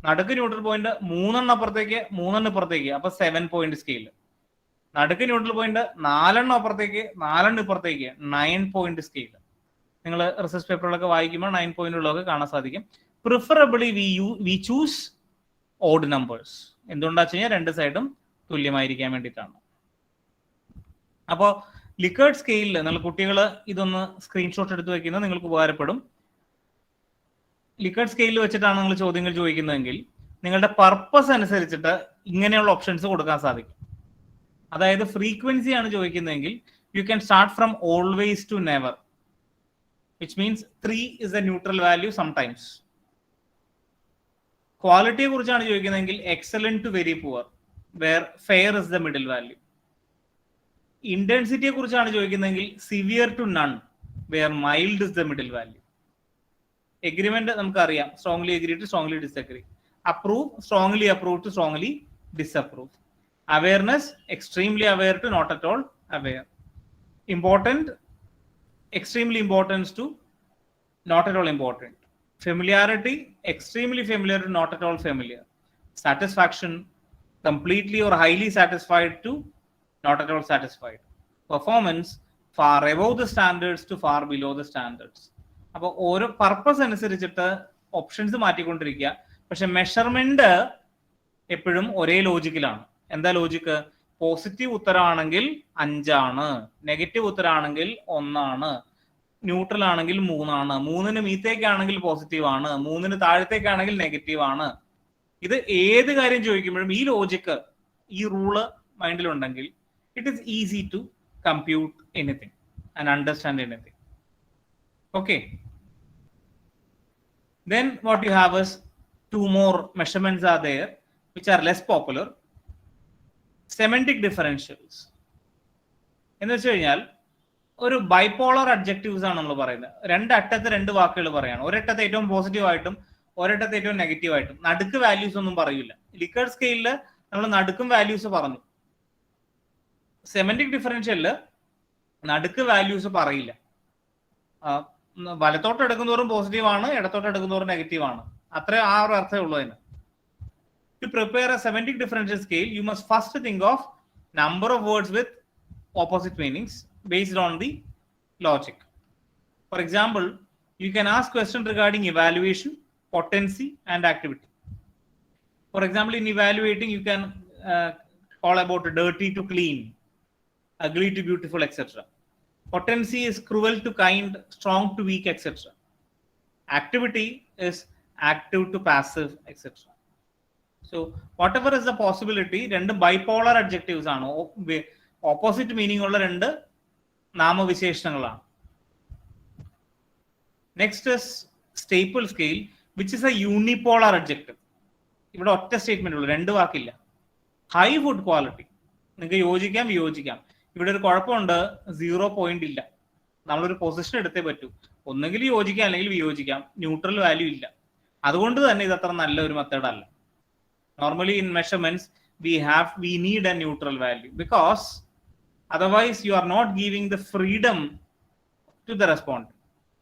നടുക്ക് ന്യൂട്രൽ പോയിന്റ് 3 എണ്ണം അപ്പുറത്തേക്ക് 3 എണ്ണം ഇപ്പുറത്തേക്ക്, അപ്പൊ 7 പോയിന്റ് സ്കെയിൽ. നടുക്ക് ന്യൂട്രൽ പോയിന്റ് 4 എണ്ണം അപ്പുറത്തേക്ക് 4 എണ്ണം ഇപ്പുറത്തേക്ക് 9 പോയിന്റ് സ്കെയിൽ. നിങ്ങൾ റിസർച്ച് പേപ്പറുകളൊക്കെ വായിക്കുമ്പോൾ 9 പോയിന്റ് ഉള്ളതൊക്കെ കാണാൻ സാധിക്കും. Preferably V choose odd numbers. എന്തുകൊണ്ടാ വെച്ച് കഴിഞ്ഞാൽ 2 സൈഡും തുല്യമായിരിക്കാൻ വേണ്ടിയിട്ടാണ്. അപ്പോൾ ലിക്കേർഡ് സ്കെയിലിൽ നിങ്ങൾ കുട്ടികൾ ഇതൊന്ന് സ്ക്രീൻഷോട്ട് എടുത്ത് വെക്കുന്നത് നിങ്ങൾക്ക് ഉപകാരപ്പെടും. ലിക്കേർഡ് സ്കെയിലിൽ വെച്ചിട്ടാണ് നിങ്ങൾ ചോദ്യങ്ങൾ ചോദിക്കുന്നതെങ്കിൽ നിങ്ങളുടെ പർപ്പസ് അനുസരിച്ചിട്ട് ഇങ്ങനെയുള്ള ഓപ്ഷൻസ് കൊടുക്കാൻ സാധിക്കും. അതായത് ഫ്രീക്വൻസി ആണ് ചോദിക്കുന്നതെങ്കിൽ you can start from always to never, which means 3 is the neutral value sometimes. ക്വാളിറ്റിയെ കുറിച്ചാണ് ചോദിക്കുന്നതെങ്കിൽ excellent to very poor, where fair is the middle value. ഇന്റൻസിറ്റിയെ കുറിച്ചാണ് ചോദിക്കുന്നതെങ്കിൽ severe to none, where mild is the middle value. Agreement നമുക്കറിയാം, strongly agree to strongly disagree. Approve, strongly approve to strongly disapprove. Awareness, extremely aware to not at all aware. Important, extremely important to not at all important. Familiarity, extremely familiar to not at all familiar. Satisfaction, completely or highly satisfied to not at all satisfied. Performance, far above the standards to far below the standards. അപ്പോൾ ഓരോ purpose അനുസരിച്ചിട്ട് options മാറ്റിക്കൊണ്ടിരിക്കുക. പക്ഷെ measurement എപ്പോഴും ഒരേ ലോജിക്കിലാണ്. എന്താ logic? Positive ഉത്തരമാണെങ്കിൽ 5 ആണ്, negative ഉത്തരമാണെങ്കിൽ 1 ആണ്, neutral ആണെങ്കിൽ 3 ആണ്, 3ന് മീത്തേക്കാണെങ്കിൽ പോസിറ്റീവ് ആണ്, 3ന് താഴത്തേക്കാണെങ്കിൽ നെഗറ്റീവ് ആണ്. ഇത് ഏത് കാര്യം ചോദിക്കുമ്പോഴും ഈ ലോജിക്ക്, ഈ റൂള് മൈൻഡിലുണ്ടെങ്കിൽ it is easy to compute anything and understand anything. Okay, then what you have is 2 more measurements are there which are less popular. Semantic differentials എന്ന് വെച്ച് കഴിഞ്ഞാൽ ഒരു ബൈപോളർ അഡ്ജക്റ്റീവ്സ് ആണ് നമ്മൾ പറയുന്നത്. 2 അറ്റത്ത് 2 വാക്കുകൾ പറയാണ്. ഒരറ്റത്ത് ഏറ്റവും പോസിറ്റീവ് ആയിട്ടും ഒരറ്റത്ത് ഏറ്റവും നെഗറ്റീവ് ആയിട്ടും. നടുക്ക് വാല്യൂസ് ഒന്നും പറയില്ല. ലിക്കേർഡ് സ്കെയിലിൽ നമ്മൾ നടുക്കും വാല്യൂസ് പറഞ്ഞു. സെമന്റിക് ഡിഫറൻഷ്യലില് നടുക്ക് വാല്യൂസ് പറയില്ല. വലത്തോട്ട് എടുക്കുന്നതോറും പോസിറ്റീവ് ആണ്, ഇടത്തോട്ട് എടുക്കുന്നതോറും നെഗറ്റീവ് ആണ്. അത്ര ആ ഒരു അർത്ഥമേ ഉള്ളൂ അതിന്. To prepare a semantic differential scale, you must first think of number of words with opposite meanings based on the logic. For example, you can ask questions regarding evaluation, potency, and activity. For example, in evaluating, you can call about dirty to clean, ugly to beautiful, etc. Potency is cruel to kind, strong to weak, etc. Activity is active to passive, etc. So whatever is the possibility, 2 bipolar adjectives ആണ്, opposite meaning ഉള്ള 2 നാമവിശേഷണങ്ങളാണ്. Next is Stapel scale, which is a unipolar adjective. ഇവിടെ ഒറ്റ statement ഉള്ളൂ, 2 വാക്കില്ല. High food quality, നിങ്ങൾക്ക് യോജിക്കാം വിയോജിക്കാം. ഇവിടെ ഒരു കുഴപ്പമുണ്ട്, 0 പോയിന്റ് ഇല്ല. നമ്മളൊരു പൊസിഷൻ എടുത്തേ പറ്റൂ. ഒന്നെങ്കിൽ യോജിക്കാം അല്ലെങ്കിൽ വിയോജിക്കാം. ന്യൂട്രൽ വാല്യൂ ഇല്ല. അതുകൊണ്ട് തന്നെ ഇത് അത്ര നല്ലൊരു മെത്തേഡ് അല്ല. Normally in measurements we need a neutral value, because otherwise you are not giving the freedom to the respondent.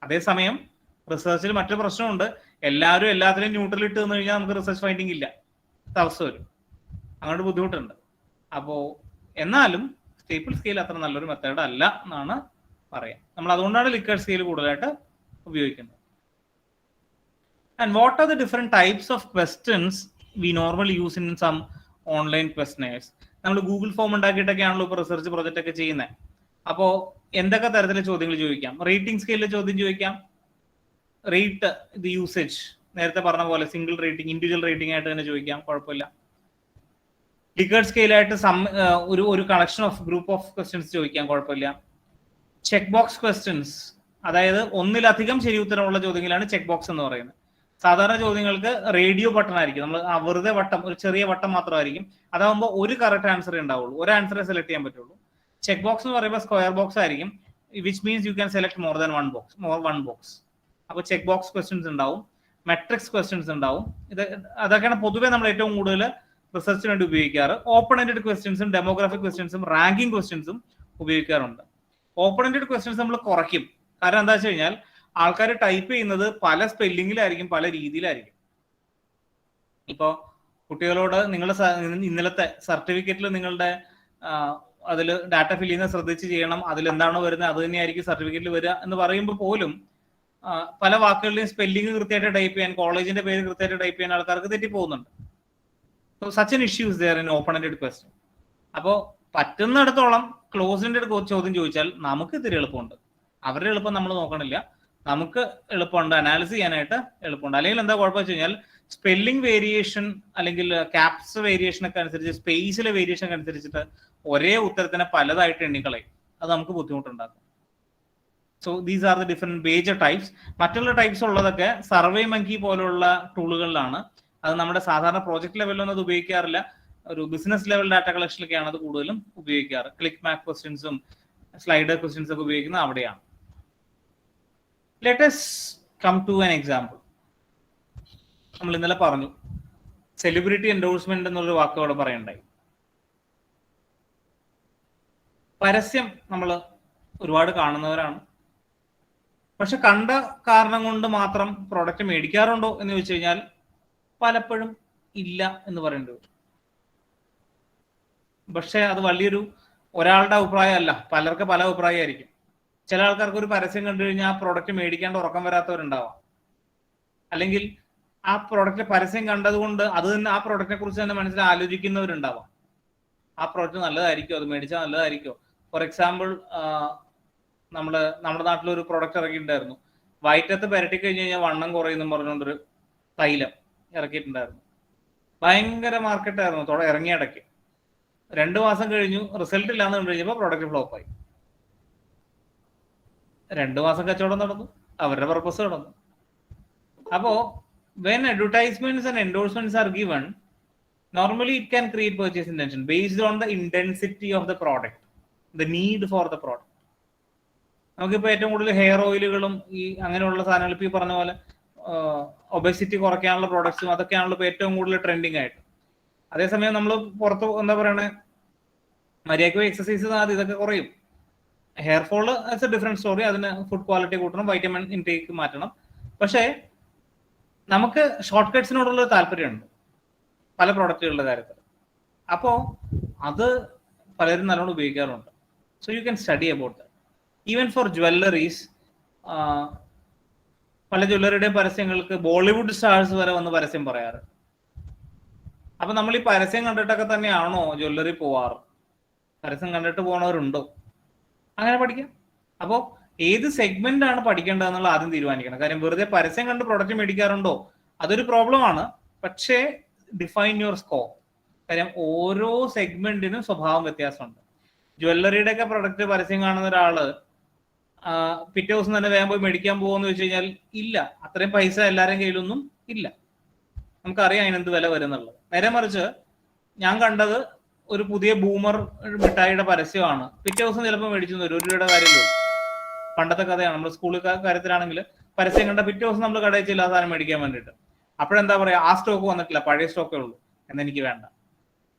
അതേസമയം റിസർച്ചിൽ മറ്റൊരു പ്രശ്നമുണ്ട്, എല്ലാവരും എല്ലാത്തിലും ന്യൂട്രൽ ഇട്ട് തന്നു കഴിഞ്ഞാൽ നമുക്ക് റിസർച്ച് ഫൈൻഡിങ് ഇല്ല, അവസ്ഥ വരും. അങ്ങോട്ട് ബുദ്ധിമുട്ടുണ്ട്. അപ്പോൾ എന്നാലും സ്റ്റേപ്പിൾ സ്കെയിൽ അത്ര നല്ലൊരു മെത്തേഡ് അല്ല എന്നാണ് പറയാം. നമ്മൾ അതുകൊണ്ടാണ് ലിക്കേർഡ് സ്കെയിൽ കൂടുതലായിട്ട് ഉപയോഗിക്കുന്നത്. And what are the different types of questions we normally use in some online questionnaires? നമ്മൾ ഗൂഗിൾ ഫോം ഉണ്ടാക്കിയിട്ടൊക്കെയാണല്ലോ ഇപ്പോൾ റിസർച്ച് പ്രോജക്റ്റ് ഒക്കെ ചെയ്യുന്നത്. അപ്പോൾ എന്തൊക്കെ തരത്തിലെ ചോദ്യങ്ങൾ ചോദിക്കാം? റേറ്റിംഗ് സ്കെയിലിലെ ചോദ്യം ചോദിക്കാം. റേറ്റ് ദി യൂസേജ്, നേരത്തെ പറഞ്ഞ പോലെ സിംഗിൾ റേറ്റിംഗ്, ഇൻഡിവിജ്വൽ റേറ്റിംഗ് ആയിട്ട് തന്നെ ചോദിക്കാം, കുഴപ്പമില്ല. ലിക്കേർഡ് സ്കെയിലായിട്ട് ഒരു collection of group of questions ചോദിക്കാം, കുഴപ്പമില്ല. ചെക്ക് ബോക്സ് ക്വസ്റ്റ്യൻസ്, അതായത് ഒന്നിലധികം ശരി ഉത്തരമുള്ള ചോദ്യങ്ങളാണ് ചെക്ക് ബോക്സ് എന്ന് പറയുന്നത്. സാധാരണ ചോദ്യങ്ങൾക്ക് റേഡിയോ ബട്ടൺ ആയിരിക്കും, നമ്മൾ വെറുതെ വട്ടം, ഒരു ചെറിയ വട്ടം മാത്രമായിരിക്കും. അതാകുമ്പോൾ ഒരു കറക്റ്റ് ആൻസറേ ഉണ്ടാവുള്ളൂ, ഒരു ആൻസറെ സെലക്ട് ചെയ്യാൻ പറ്റുള്ളൂ. ചെക്ക് ബോക്സ് എന്ന് പറയുമ്പോൾ സ്ക്വയർ ബോക്സ് ആയിരിക്കും, which means you can select more than one box. അപ്പോൾ ചെക്ക് ബോക്സ് ക്വസ്റ്റ്യൻസ് ഉണ്ടാവും, മെട്രിക്സ് ക്വസ്റ്റ്യൻസ് ഉണ്ടാവും. അതൊക്കെയാണ് പൊതുവെ നമ്മൾ ഏറ്റവും കൂടുതൽ റിസർച്ചിന് വേണ്ടി ഉപയോഗിക്കാറ്. ഓപ്പൺ എൻഡഡ് ക്വസ്റ്റ്യൻസും ഡെമോഗ്രാഫിക് ക്വസ്റ്റ്യൻസും റാങ്കിങ് ക്വസ്റ്റ്യൻസും ഉപയോഗിക്കാറുണ്ട്. ഓപ്പൺ എൻഡഡ് ക്വസ്റ്റ്യൻസ് നമ്മൾ കുറയ്ക്കും, കാരണം എന്താ വെച്ച് കഴിഞ്ഞാൽ ആൾക്കാർ ടൈപ്പ് ചെയ്യുന്നത് പല സ്പെല്ലിങ്ങിലായിരിക്കും, പല രീതിയിലായിരിക്കും. ഇപ്പോൾ കുട്ടികളോട് നിങ്ങളുടെ ഇന്നലത്തെ സർട്ടിഫിക്കറ്റിൽ നിങ്ങളുടെ അതിൽ ഡാറ്റ ഫില്ല് ചെയ്യുന്നത് ശ്രദ്ധിച്ച് ചെയ്യണം, അതിൽ എന്താണോ വരുന്നത് അത് തന്നെയായിരിക്കും സർട്ടിഫിക്കറ്റിൽ വരിക എന്ന് പറയുമ്പോൾ പോലും പല വാക്കുകളുടെയും സ്പെല്ലിംഗ് കൃത്യമായിട്ട് ടൈപ്പ് ചെയ്യാൻ, കോളേജിന്റെ പേര് കൃത്യമായിട്ട് ടൈപ്പ് ചെയ്യാൻ ആൾക്കാർക്ക് തെറ്റിപ്പോകുന്നുണ്ട്. So such an issues there in open ended question. അപ്പോൾ പറ്റുന്നിടത്തോളം ക്ലോസ് എൻഡഡ് ചോദ്യം ചോദിച്ചാൽ നമുക്ക് ഇത്തിരി എളുപ്പമുണ്ട്. അവരുടെ എളുപ്പം നമ്മൾ നോക്കണില്ല, നമുക്ക് എളുപ്പമുണ്ട്, അനാലിസിസ് ചെയ്യാനായിട്ട് എളുപ്പമുണ്ട്. അല്ലെങ്കിൽ എന്താ കുഴപ്പം വെച്ച് കഴിഞ്ഞാൽ സ്പെല്ലിംഗ് വേരിയേഷൻ അല്ലെങ്കിൽ ക്യാപ്സ് വേരിയേഷൻ ഒക്കെ അനുസരിച്ച്, സ്പേസിലെ വേരിയേഷൻ ഒക്കെ അനുസരിച്ചിട്ട് ഒരേ ഉത്തരത്തിനെ പലതായിട്ട് എണ്ണിക്കളയും, അത് നമുക്ക് ബുദ്ധിമുട്ടുണ്ടാക്കും. So these are the different major types. മറ്റുള്ള ടൈപ്സ് ഉള്ളതൊക്കെ സർവേ മങ്കി പോലുള്ള ടൂളുകളിലാണ്. അത് നമ്മുടെ സാധാരണ പ്രോജക്ട് ലെവലിലൊന്നും അത് ഉപയോഗിക്കാറില്ല. ഒരു ബിസിനസ് ലെവൽ ഡാറ്റ കളക്ഷനിലൊക്കെയാണ് അത് കൂടുതലും ഉപയോഗിക്കാറ്. ക്ലിക്ക് മാപ്പ് ക്വസ്റ്റ്യൻസും സ്ലൈഡർ ക്വസ്റ്റ്യൻസ് ഒക്കെ ഉപയോഗിക്കുന്നത് അവിടെയാണ്. Let us come to an example. നമ്മൾ ഇന്നലെ പറഞ്ഞു സെലിബ്രിറ്റി എൻഡോഴ്സ്മെന്റ് എന്നൊരു വാക്ക് അവിടെ പറയണ്ടായി. പരസ്യം നമ്മൾ ഒരുപാട് കാണുന്നവരാണ്, പക്ഷെ കണ്ട കാരണം കൊണ്ട് മാത്രം പ്രോഡക്റ്റ് മേടിക്കാറുണ്ടോ എന്ന് ചോദിച്ചു കഴിഞ്ഞാൽ പലപ്പോഴും ഇല്ല എന്ന് പറയേണ്ടി വരും. പക്ഷെ അത് വലിയൊരു ഒരാളുടെ അഭിപ്രായമല്ല, പലർക്ക് പല അഭിപ്രായമായിരിക്കും. ചില ആൾക്കാർക്ക് ഒരു പരസ്യം കണ്ടു കഴിഞ്ഞാൽ ആ പ്രോഡക്റ്റ് മേടിക്കാണ്ട് ഉറക്കം വരാത്തവരുണ്ടാവാം. അല്ലെങ്കിൽ ആ പ്രോഡക്റ്റ് പരസ്യം കണ്ടതുകൊണ്ട് അത് തന്നെ ആ പ്രോഡക്റ്റിനെ കുറിച്ച് തന്നെ മനസ്സിൽ ആലോചിക്കുന്നവരുണ്ടാവാം. ആ പ്രോഡക്റ്റ് നല്ലതായിരിക്കും, അത് മേടിച്ചാൽ നല്ലതായിരിക്കും. ഫോർ എക്സാമ്പിൾ, നമ്മുടെ നാട്ടിലൊരു പ്രോഡക്റ്റ് ഇറക്കിയിട്ടുണ്ടായിരുന്നു. വയറ്റത്ത് പുരട്ടി കഴിഞ്ഞ് കഴിഞ്ഞാൽ വണ്ണം കുറയുന്നു പറഞ്ഞുകൊണ്ടൊരു തൈലം ഇറക്കിയിട്ടുണ്ടായിരുന്നു. ഭയങ്കര മാർക്കറ്റായിരുന്നു ഇറങ്ങിയ ഇടയ്ക്ക്. 2 മാസം കഴിഞ്ഞു, റിസൾട്ട് ഇല്ലാന്ന് കണ്ടു കഴിഞ്ഞപ്പോൾ പ്രോഡക്റ്റ് ഫ്ലോപ്പായി. 2 മാസം കച്ചവടം നടന്നു, അവരുടെ പർപ്പസ് നടന്നു. അപ്പോ when advertisements and endorsements are given, normally it can create purchase intention based on the intensity of the product, the need for the product. നമുക്കിപ്പോൾ ഏറ്റവും കൂടുതൽ ഹെയർ ഓയിലുകളും ഈ അങ്ങനെയുള്ള സാധനങ്ങൾ, ഇപ്പോൾ ഈ പറഞ്ഞ പോലെ ഒബേസിറ്റി കുറയ്ക്കാനുള്ള പ്രോഡക്ട്സും അതൊക്കെയാണല്ലോ ഇപ്പോൾ ഏറ്റവും കൂടുതൽ ട്രെൻഡിങ് ആയിട്ട്. അതേസമയം നമ്മൾ പുറത്ത് എന്താ പറയണേ, മര്യാദയ്ക്ക് എക്സസൈസ് ഇതൊക്കെ കുറയും. Hair fall as A different story, അതിന് ഫുഡ് ക്വാളിറ്റി കൂട്ടണം, വൈറ്റമിൻ ഇൻടേക്ക് മാറ്റണം. പക്ഷേ നമുക്ക് ഷോർട്ട് കട്ട്സിനോടുള്ള താല്പര്യമുണ്ട് പല പ്രോഡക്റ്റുകളുടെ കാര്യത്തിൽ. അപ്പോൾ അത് പലരും നല്ലോണം ഉപയോഗിക്കാറുണ്ട്. So you can study about that. Even for jewelleries, പല ജ്വല്ലറിയുടെയും പരസ്യങ്ങൾക്ക് ബോളിവുഡ് സ്റ്റാർസ് വരെ വന്ന് പരസ്യം പറയാറ്. അപ്പൊ നമ്മൾ ഈ പരസ്യം കണ്ടിട്ടൊക്കെ തന്നെയാണോ ജ്വല്ലറി പോവാറ്? പരസ്യം കണ്ടിട്ട് പോണവരുണ്ടോ? അങ്ങനെ പഠിക്കാം. അപ്പോൾ ഏത് സെഗ്മെന്റ് ആണ് പഠിക്കേണ്ടതെന്നുള്ള ആദ്യം തീരുമാനിക്കണം. കാര്യം വെറുതെ പരസ്യം കണ്ട് പ്രൊഡക്റ്റ് മേടിക്കാറുണ്ടോ അതൊരു പ്രോബ്ലം ആണ്, പക്ഷേ ഡിഫൈൻ യുവർ സ്കോപ്പ്. കാര്യം ഓരോ സെഗ്മെന്റിനും സ്വഭാവം വ്യത്യാസമുണ്ട്. ജ്വല്ലറിയുടെ ഒക്കെ പ്രൊഡക്റ്റ് പരസ്യം കാണുന്ന ഒരാള് പിറ്റേ ദിവസം തന്നെ വേഗം പോയി മേടിക്കാൻ പോകുമെന്ന് വെച്ച് കഴിഞ്ഞാൽ ഇല്ല. അത്രയും പൈസ എല്ലാവരുടെയും കയ്യിലൊന്നും ഇല്ല. നമുക്കറിയാം അതിനെന്ത് വില വരുന്നുള്ളത്. നേരെ മറിച്ച് ഞാൻ കണ്ടത് ഒരു പുതിയ ബൂമർ മിഠായിയുടെ പരസ്യമാണ്. പിറ്റേ ദിവസം ചിലപ്പോൾ മേടിച്ചു തരും. 1 രൂപയുടെ കാര്യമല്ലോ. പണ്ടത്തെ കഥയാണ്. നമ്മൾ സ്കൂളിൽ കാര്യത്തിലാണെങ്കിൽ പരസ്യം കണ്ട പിറ്റേ ദിവസം നമ്മൾ കടയിൽ ചെല്ലും ആ സാധനം മേടിക്കാൻ വേണ്ടിയിട്ട്. അപ്പോഴെന്താ പറയാ, ആ സ്റ്റോക്ക് വന്നിട്ടില്ല, പഴയ സ്റ്റോക്കേ ഉള്ളൂ, എന്നെനിക്ക് വേണ്ട.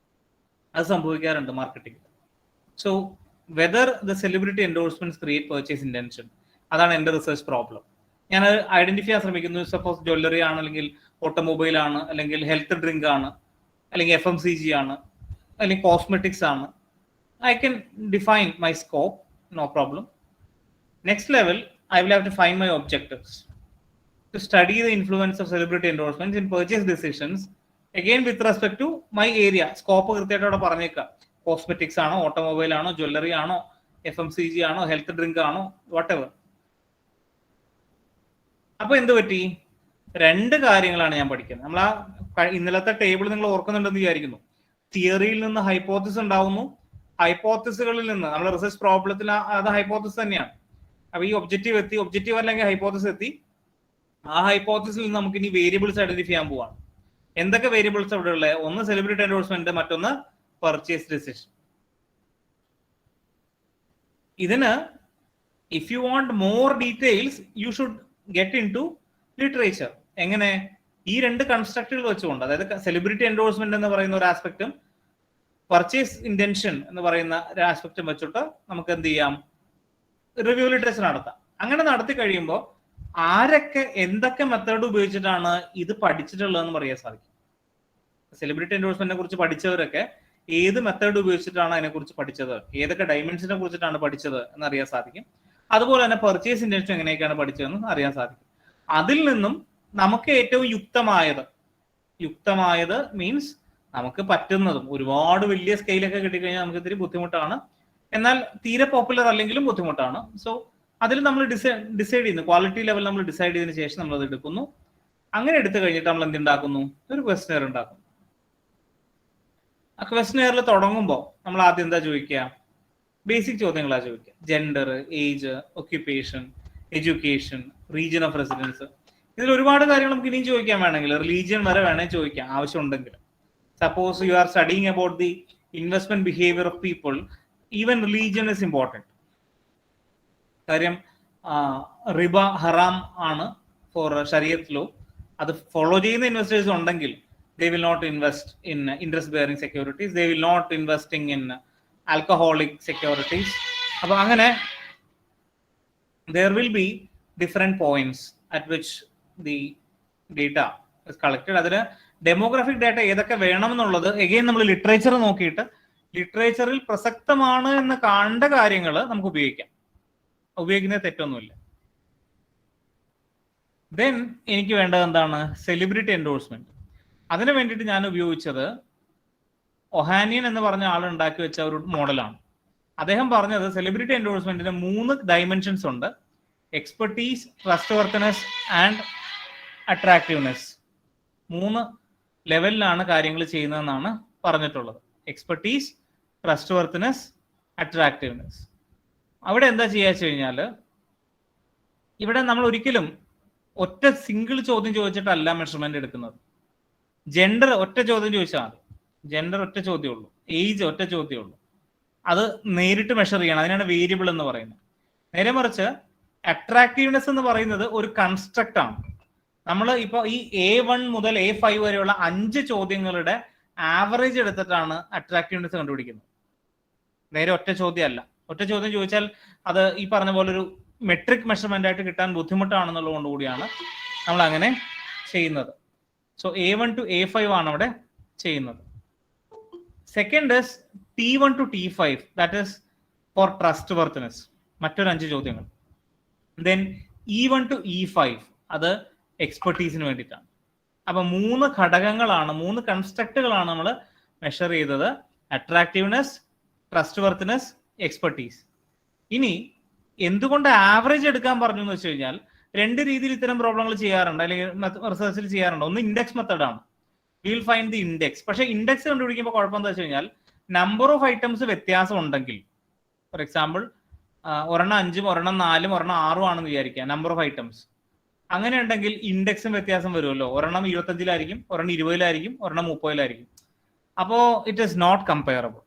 അത് സംഭവിക്കാറുണ്ട് marketing. So whether the celebrity endorsements create purchase intention, അതാണ് എൻ്റെ റിസർച്ച് പ്രോബ്ലം. ഞാൻ ഐഡന്റിഫൈ ചെയ്യാൻ ശ്രമിക്കുന്നു. സപ്പോസ് ജ്വല്ലറി ആണ്, അല്ലെങ്കിൽ ഓട്ടോമൊബൈൽ ആണ്, അല്ലെങ്കിൽ ഹെൽത്ത് ഡ്രിങ്ക് ആണ്, അല്ലെങ്കിൽ FMCG ആണ്, അല്ലെങ്കിൽ കോസ്മെറ്റിക്സ് ആണ്. I can define my scope, no problem. Next level, I will have to find my objectives. To study the influence of celebrity endorsements in purchase decisions, again with respect to my area. Scope കൃത്യമായിട്ട് പറഞ്ഞേക്കാം. Cosmetics ആണോ, automobile ആണോ, jewellery ആണോ, FMCG ആണോ, health drink ആണോ, what ever. അപ്പൊ എന്ത് പറ്റി? 2 കാര്യങ്ങളാണ് ഞാൻ പഠിക്കുന്നത്. നമ്മൾ ആ ഇന്നലത്തെ ടേബിൾ നിങ്ങൾ ഓർക്കുന്നുണ്ടെന്ന് വിചാരിക്കുന്നു. തിയറിയിൽ നിന്ന് ഹൈപ്പോത്തിസ് ഉണ്ടാവുന്നു, ഹൈപ്പോത്തിസുകളിൽ നിന്ന് നമ്മൾ റിസർച്ച് പ്രോബ്ലത്തിൽ അത് ഹൈപ്പോത്തിസ് തന്നെയാണ്. അപ്പൊ ഈ ഒബ്ജക്റ്റീവ് അല്ലെങ്കിൽ ഹൈപ്പോത്തിസ് എത്തി, ആ ഹൈപ്പോത്തസിൽ നിന്ന് നമുക്ക് ഇനി വേരിയബിൾസ് ഐഡന്റിഫൈ ചെയ്യാൻ പോവാണ്. എന്തൊക്കെ വേരിയബിൾസ് അവിടെ ഉള്ളത്? ഒന്ന് സെലിബ്രിറ്റി എൻഡോഴ്സ്മെന്റ്, മറ്റൊന്ന് പർച്ചേസ് ഡിസിഷൻ. ഇതിന് if you want more details you should get into literature. എങ്ങനെ? ഈ രണ്ട് കൺസ്ട്രക്റ്റുകൾ വെച്ചുകൊണ്ട്, അതായത് സെലിബ്രിറ്റി എൻഡോഴ്സ്മെന്റ് എന്ന് പറയുന്ന ഒരു ആസ്പെക്റ്റും പർച്ചേസ് ഇന്റൻഷൻ എന്ന് പറയുന്ന ഒരു ആസ്പെക്റ്റും വെച്ചിട്ട് നമുക്ക് എന്ത് ചെയ്യാം? റിവ്യൂ ലിറ്ററേച്ചർ നടത്താം. അങ്ങനെ നടത്തി കഴിയുമ്പോൾ ആരൊക്കെ എന്തൊക്കെ മെത്തേഡ് ഉപയോഗിച്ചിട്ടാണ് ഇത് പഠിച്ചിട്ടുള്ളതെന്ന് പറയാൻ സാധിക്കും. സെലിബ്രിറ്റി എൻഡോഴ്സ്മെന്റിനെ കുറിച്ച് പഠിച്ചവരൊക്കെ ഏത് മെത്തേഡ് ഉപയോഗിച്ചിട്ടാണ് അതിനെക്കുറിച്ച് പഠിച്ചത്, ഏതൊക്കെ ഡൈമെൻഷനെ കുറിച്ചിട്ടാണ് പഠിച്ചത് എന്നറിയാൻ സാധിക്കും. അതുപോലെ തന്നെ പർച്ചേസ് ഇന്റൻഷൻ എങ്ങനെയൊക്കെയാണ് പഠിച്ചതെന്ന് അറിയാൻ സാധിക്കും. അതിൽ നിന്നും നമുക്ക് ഏറ്റവും യുക്തമായത് മീൻസ് നമുക്ക് പറ്റുന്നതും, ഒരുപാട് വലിയ സ്കെയിലൊക്കെ കിട്ടിക്കഴിഞ്ഞാൽ നമുക്ക് ഇത്തിരി ബുദ്ധിമുട്ടാണ്, എന്നാൽ തീരെ പോപ്പുലർ അല്ലെങ്കിലും ബുദ്ധിമുട്ടാണ്. സോ അതിൽ നമ്മൾ ഡിസൈഡ് ചെയ്യുന്നു, ക്വാളിറ്റി ലെവൽ നമ്മൾ ഡിസൈഡ് ചെയ്തതിനു ശേഷം നമ്മൾ അത് എടുക്കുന്നു. അങ്ങനെ എടുത്തു കഴിഞ്ഞിട്ട് നമ്മൾ എന്തുണ്ടാക്കുന്നു? ഒരു ക്വസ്റ്റനെയർ ഉണ്ടാക്കുന്നു. ആ ക്വസ്റ്റനെയറിൽ തുടങ്ങുമ്പോൾ നമ്മൾ ആദ്യം എന്താ ചോദിക്കുക? ബേസിക് ചോദ്യങ്ങളാണ് ചോദിക്കുക. Gender, age, occupation, education, region of residence. ഇതിൽ ഒരുപാട് കാര്യങ്ങൾ നമുക്ക് ഇനിയും ചോദിക്കാൻ വേണമെങ്കിൽ, റിലീജിയൻ വരെ വേണമെങ്കിൽ ചോദിക്കാം ആവശ്യമുണ്ടെങ്കിൽ. Suppose you are studying about the investment behaviour of people, even religion is important. കാര്യം റിബ ഹറാം ആണ് ഫോർ ഷരിയത്ത് ലോ. അത് ഫോളോ ചെയ്യുന്ന ഇൻവെസ്റ്റേഴ്സ് ഉണ്ടെങ്കിൽ they will not invest in interest bearing securities, they will not investing in alcoholic securities. അപ്പോൾ അങ്ങനെ there will be different points at which the data is collected. അതിന് demographic data ഏതൊക്കെ വേണമെന്നുള്ളത് again നമ്മൾ literature നോക്കിയിട്ട് ലിറ്ററേച്ചറിൽ പ്രസക്തമാണ് എന്ന് കാണേണ്ട കാര്യങ്ങൾ നമുക്ക് ഉപയോഗിക്കുന്നത് തെറ്റൊന്നുമില്ല. ദെൻ എനിക്ക് വേണ്ടത് എന്താണ്? Celebrity endorsement. അതിനു വേണ്ടിയിട്ട് ഞാൻ ഉപയോഗിച്ചത് ഒഹാനിയൻ എന്ന് പറഞ്ഞ ആൾ ഉണ്ടാക്കി വെച്ച ഒരു മോഡലാണ്. അദ്ദേഹം പറഞ്ഞത് സെലിബ്രിറ്റി എൻഡോഴ്സ്മെന്റിന് 3 ഡൈമെൻഷൻസ് ഉണ്ട്: expertise, trust worthiness and attractiveness. 3 ലെവലിലാണ് കാര്യങ്ങൾ ചെയ്യുന്നതെന്നാണ് പറഞ്ഞിട്ടുള്ളത്. Expertise, trust worthiness, attractiveness. അവിടെ എന്താ ചെയ്യാ വെച്ച് കഴിഞ്ഞാൽ, ഇവിടെ നമ്മൾ ഒരിക്കലും ഒറ്റ സിംഗിൾ ചോദ്യം ചോദിച്ചിട്ടല്ല മെഷർമെന്റ് എടുക്കുന്നത്. ജെൻഡർ ഒറ്റ ചോദ്യം ചോദിച്ചാൽ മതി. ജെൻഡർ ഒറ്റ ചോദ്യമേ ഉള്ളൂ, ഏജ് ഒറ്റ ചോദ്യമേ ഉള്ളൂ. അത് നേരിട്ട് മെഷർ ചെയ്യണം. അതിനാണ് വേരിയബിൾ എന്ന് പറയുന്നത്. നേരെ മറിച്ച് അട്രാക്റ്റീവ്നെസ് എന്ന് പറയുന്നത് ഒരു കൺസ്ട്രക്റ്റ് ആണ്. നമ്മൾ ഇപ്പോൾ ഈ A1 മുതൽ A5 വരെയുള്ള 5 ചോദ്യങ്ങളുടെ ആവറേജ് എടുത്തിട്ടാണ് അട്രാക്റ്റീവ്നെസ് കണ്ടുപിടിക്കുന്നത്. നേരെ ഒറ്റ ചോദ്യമല്ല. ഒറ്റ ചോദ്യം ചോദിച്ചാൽ അത് ഈ പറഞ്ഞ പോലെ ഒരു മെട്രിക് മെഷർമെന്റ് ആയിട്ട് കിട്ടാൻ ബുദ്ധിമുട്ടാണെന്നുള്ളത് കൊണ്ടുകൂടിയാണ് നമ്മൾ അങ്ങനെ ചെയ്യുന്നത്. സോ A1 to A5 ആണ് അവിടെ ചെയ്യുന്നത്. Second is T1 to T5, that is for trustworthiness, മറ്റൊരു 5 ചോദ്യങ്ങൾ. ദെൻ E1 to E5, അത് എക്സ്പെർട്ടീസിന് വേണ്ടിയിട്ടാണ്. അപ്പൊ 3 ഘടകങ്ങളാണ്, 3 കൺസ്ട്രക്റ്റുകളാണ് നമ്മൾ മെഷർ ചെയ്തത്: അട്രാക്റ്റീവ്നെസ്, ട്രസ്റ്റ് വർത്തിനെസ്, എക്സ്പെർട്ടീസ്. ഇനി എന്തുകൊണ്ട് ആവറേജ് എടുക്കാൻ പറഞ്ഞു എന്ന് വെച്ച് കഴിഞ്ഞാൽ, 2 രീതിയിൽ ഇത്തരം പ്രോബ്ലങ്ങൾ ചെയ്യാറുണ്ട്, അല്ലെങ്കിൽ റിസർച്ചിൽ ചെയ്യാറുണ്ട്. ഒന്ന് ഇൻഡെക്സ് മെത്തേഡാണ്. Will find the index. പക്ഷേ ഇൻഡെക്സ് കണ്ടുപിടിക്കുമ്പോൾ കുഴപ്പം എന്താ വെച്ച് കഴിഞ്ഞാൽ, നമ്പർ ഓഫ് ഐറ്റംസ് വ്യത്യാസം ഉണ്ടെങ്കിൽ, ഫോർ എക്സാമ്പിൾ ഒരെണ്ണം 5ഉം ഒരെണ്ണം 4ഉം ഒരെണ്ണം 6ഉം ആണെന്ന് വിചാരിക്കുക, നമ്പർ ഓഫ് ഐറ്റംസ്. അങ്ങനെ ഉണ്ടെങ്കിൽ ഇൻഡെക്സും വ്യത്യാസം വരുമല്ലോ. ഒരെണ്ണം 25-ലായിരിക്കും, ഒരെണ്ണം 20-ലായിരിക്കും, ഒരെണ്ണം 30-ലായിരിക്കും. അപ്പോൾ ഇറ്റ് ഈസ് നോട്ട് കമ്പയറബിൾ.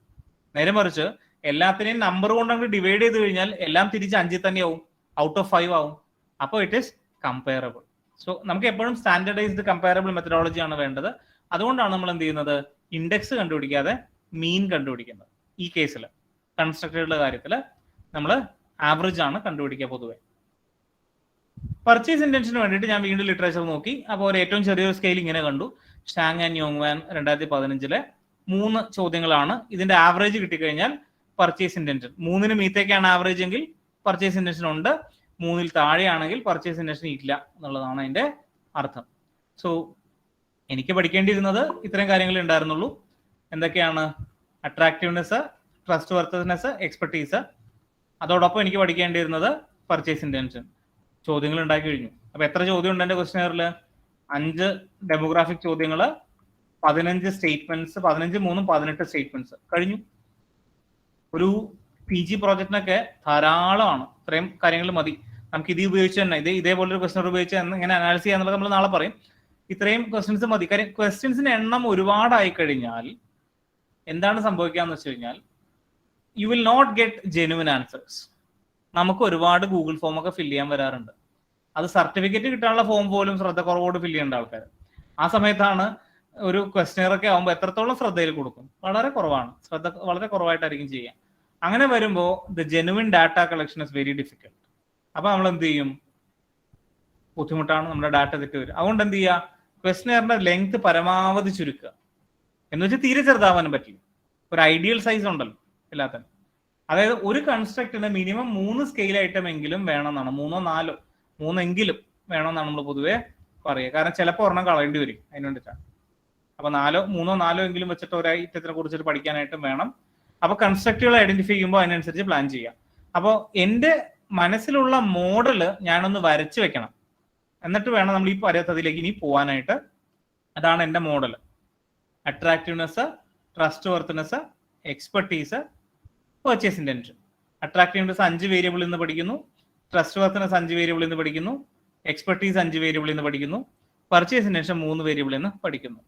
നേരെ മറിച്ച് എല്ലാത്തിനെയും നമ്പർ കൊണ്ട് അങ്ങ് ഡിവൈഡ് ചെയ്ത് കഴിഞ്ഞാൽ എല്ലാം തിരിച്ച് 5 തന്നെയാവും, ഔട്ട് ഓഫ് 5 ആവും. അപ്പോൾ ഇറ്റ് ഈസ് കമ്പയറബിൾ. സോ നമുക്ക് എപ്പോഴും സ്റ്റാൻഡർഡൈസ്ഡ് കമ്പയറബിൾ മെത്തഡോളജി ആണ് വേണ്ടത്. അതുകൊണ്ടാണ് നമ്മൾ എന്ത് ചെയ്യുന്നത്? ഇൻഡെക്സ് കണ്ടുപിടിക്കാതെ മീൻ കണ്ടുപിടിക്കുന്നത്. ഈ കേസിൽ കൺസ്ട്രക്റ്ററുടെ കാര്യത്തിൽ നമ്മൾ ആവറേജ് ആണ് കണ്ടുപിടിക്കുക പൊതുവെ. പർച്ചേസ് ഇന്റൻഷന് വേണ്ടിയിട്ട് ഞാൻ വീണ്ടും ലിറ്ററേച്ചർ നോക്കി. അപ്പോൾ ഒരു ഏറ്റവും ചെറിയൊരു സ്കെയിൽ ഇങ്ങനെ കണ്ടു. ഷാങ് ആൻഡ് യോങ്വാൻ 2015 3 ചോദ്യങ്ങളാണ്. ഇതിന്റെ ആവറേജ് കിട്ടിക്കഴിഞ്ഞാൽ പർച്ചേസ് ഇന്റൻഷൻ. 3ന് മീത്തേക്കാണ് ആവറേജ് എങ്കിൽ പർച്ചേസ് ഇന്റൻഷൻ ഉണ്ട്, 3ൽ താഴെയാണെങ്കിൽ പർച്ചേസ് ഇന്റൻഷൻ ഇല്ല എന്നുള്ളതാണ് അതിന്റെ അർത്ഥം. സോ എനിക്ക് പഠിക്കേണ്ടിയിരുന്നത് ഇത്രയും കാര്യങ്ങളേ ഉണ്ടായിരുന്നുള്ളൂ. എന്തൊക്കെയാണ്? Attractiveness, trust worthiness, expertise. അതോടൊപ്പം എനിക്ക് പഠിക്കേണ്ടിയിരുന്നത് പർച്ചേസ് ഇന്റൻഷൻ. ചോദ്യങ്ങൾ ഉണ്ടാക്കി കഴിഞ്ഞു. അപ്പൊ എത്ര ചോദ്യം ഉണ്ട് എന്റെ ക്വസ്റ്റ്യനറിൽ? 5 ഡെമോഗ്രാഫിക് ചോദ്യങ്ങൾ, 15 സ്റ്റേറ്റ്മെന്റ്സ്, 15 3 18 സ്റ്റേറ്റ്മെന്റ്സ് കഴിഞ്ഞു. ഒരു PG പ്രോജക്റ്റിനൊക്കെ ധാരാളമാണ്. ഇത്രയും കാര്യങ്ങൾ മതി. നമുക്ക് ഇത് ഉപയോഗിച്ച് തന്നെ ഇതേപോലൊരു ക്വസ്റ്റ്യൻ ഉപയോഗിച്ച് എങ്ങനെ അനാലിസ് ചെയ്യാന്നുള്ളത് നമ്മൾ നാളെ പറയും. ഇത്രയും ക്വസ്റ്റ്യൻസ് മതി. കാര്യം ക്വസ്റ്റ്യൻസിന്റെ എണ്ണം ഒരുപാടായി കഴിഞ്ഞാൽ എന്താണ് സംഭവിക്കാന്ന് വെച്ച് കഴിഞ്ഞാൽ you will not get genuine answers. നമുക്ക് ഒരുപാട് ഗൂഗിൾ ഫോം ഒക്കെ ഫില്ല് ചെയ്യാൻ വരാറുണ്ട്. അത് സർട്ടിഫിക്കറ്റ് കിട്ടാനുള്ള ഫോം പോലും ശ്രദ്ധ കുറവോട് ഫില്ല് ചെയ്യേണ്ട ആൾക്കാർ. ആ സമയത്താണ് ഒരു ക്വസ്റ്റ്യനർ ഒക്കെ ആകുമ്പോൾ എത്രത്തോളം ശ്രദ്ധയിൽ കൊടുക്കും? വളരെ കുറവാണ്. ശ്രദ്ധ വളരെ കുറവായിട്ടായിരിക്കും ചെയ്യുക. അങ്ങനെ വരുമ്പോൾ the genuine data collection is very difficult. അപ്പൊ നമ്മൾ എന്ത് ചെയ്യും? ബുദ്ധിമുട്ടാണ്, നമ്മുടെ ഡാറ്റ തെറ്റ് വരും. അതുകൊണ്ട് എന്ത് ചെയ്യുക? ക്വസ്റ്റ്യനറിന്റെ ലെങ്ത് പരമാവധി ചുരുക്കുക. എന്ന് വെച്ചാൽ തീരെ ചെറുതാവാനും പറ്റില്ല. ഒരു ഐഡിയൽ സൈസ് ഉണ്ടല്ലോ എല്ലാത്തിനും. അതായത് ഒരു കൺസ്ട്രക്റ്റിന് മിനിമം 3 സ്കെയിൽ ഐറ്റം എങ്കിലും വേണമെന്നാണ്. 3 or 4 3 വേണമെന്നാണ് നമ്മൾ പൊതുവെ പറയുക. കാരണം ചിലപ്പോൾ ഒരെണ്ണം കളയേണ്ടി വരും അതിന് വേണ്ടിയിട്ടാണ്. അപ്പൊ 3 or 4 എങ്കിലും വെച്ചിട്ട് ഒരു ഐറ്റത്തിനെ കുറിച്ചിട്ട് പഠിക്കാനായിട്ടും വേണം. അപ്പൊ കൺസ്ട്രക്റ്റുകൾ ഐഡന്റിഫൈ ചെയ്യുമ്പോൾ അതിനനുസരിച്ച് പ്ലാൻ ചെയ്യാം. അപ്പോൾ എന്റെ മനസ്സിലുള്ള മോഡല് ഞാനൊന്ന് വരച്ചു വെക്കണം. എന്നിട്ട് വേണം നമ്മൾ ഈ പദ്ധതിയിലേക്ക് ഇനി പോകാനായിട്ട്. അതാണ് എന്റെ model. Attractiveness, trust worthiness, expertise, purchase intention. Attractiveness 5 വേരിയബിളിൽ നിന്ന് പഠിക്കുന്നു, ട്രസ്റ്റ് വർത്തിനെസ് 5 വേരിയബിളിൽ നിന്ന് പഠിക്കുന്നു, എക്സ്പെർട്ടീസ് 5 വേരിയബിളിൽ നിന്ന് പഠിക്കുന്നു, പർച്ചേസ് ഇന്റൻഷൻ 3 വേരിയബിളിൽ നിന്ന് പഠിക്കുന്നു.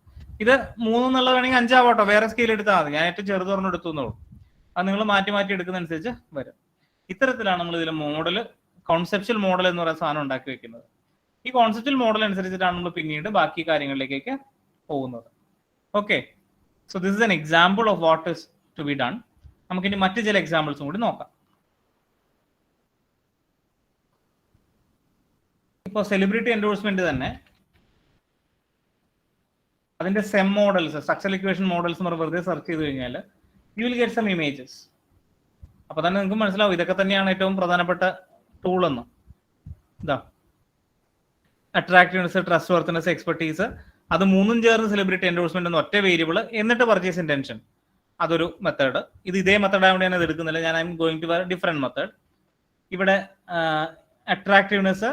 ഇത് 3 എന്നുള്ളത് വേണമെങ്കിൽ 5 ആവട്ടോ, വേറെ സ്കെയിൽ എടുത്താൽ മതി. ഞാൻ ഏറ്റവും ചെറുതൊരെണ്ണം എടുത്തു എന്നുള്ളൂ. അത് നിങ്ങൾ മാറ്റി മാറ്റി എടുക്കുന്നതനുസരിച്ച് വരും. ഇത്തരത്തിലാണ് നമ്മൾ ഇതിലെ മോഡൽ, കോൺസെപ്ച്വൽ മോഡൽ എന്ന് പറയുന്ന സാധനം ഉണ്ടാക്കി വെക്കുന്നത്. ഈ കോൺസെപ്ച്വൽ മോഡൽ അനുസരിച്ചിട്ടാണ് നമ്മൾ പിന്നീട് ബാക്കി കാര്യങ്ങളിലേക്കൊക്കെ പോകുന്നത്. Okay, so this is an example of what is to be done. നമുക്കിനി മറ്റു ചില എക്സാമ്പിൾസും കൂടി നോക്കാം. ഇപ്പോൾ സെലിബ്രിറ്റി എൻഡോഴ്സ്മെന്റ് തന്നെ അതിന്റെ SEM models, structural equation models എന്ന് വെറുതെ സെർച്ച് ചെയ്ത് കഴിഞ്ഞാൽ you will get some images. അപ്പൊ തന്നെ നിങ്ങൾക്ക് മനസ്സിലാവും ഇതൊക്കെ തന്നെയാണ് ഏറ്റവും പ്രധാനപ്പെട്ട ടൂൾ എന്ന്. ഇതാ അട്രാക്റ്റീവ്നെസ്, ട്രസ്റ്റ് വർത്തിനെസ്, എക്സ്പെർട്ടീസ്, അത് 3 ചേർന്ന് സെലിബ്രിറ്റി എൻഡോഴ്സ്മെന്റ് എന്ന ഒറ്റ വേരിയബിൾ, എന്നിട്ട് പർച്ചേസ് ഇന്റൻഷൻ, അതൊരു മെത്തേഡ്. ഇത് ഇതേ മെത്തേഡ് ആയതുകൊണ്ട് ഞാൻ ഇത് എടുക്കുന്നില്ല. ഞാൻ I am going to different method. ഇവിടെ അട്രാക്റ്റീവ്നെസ്,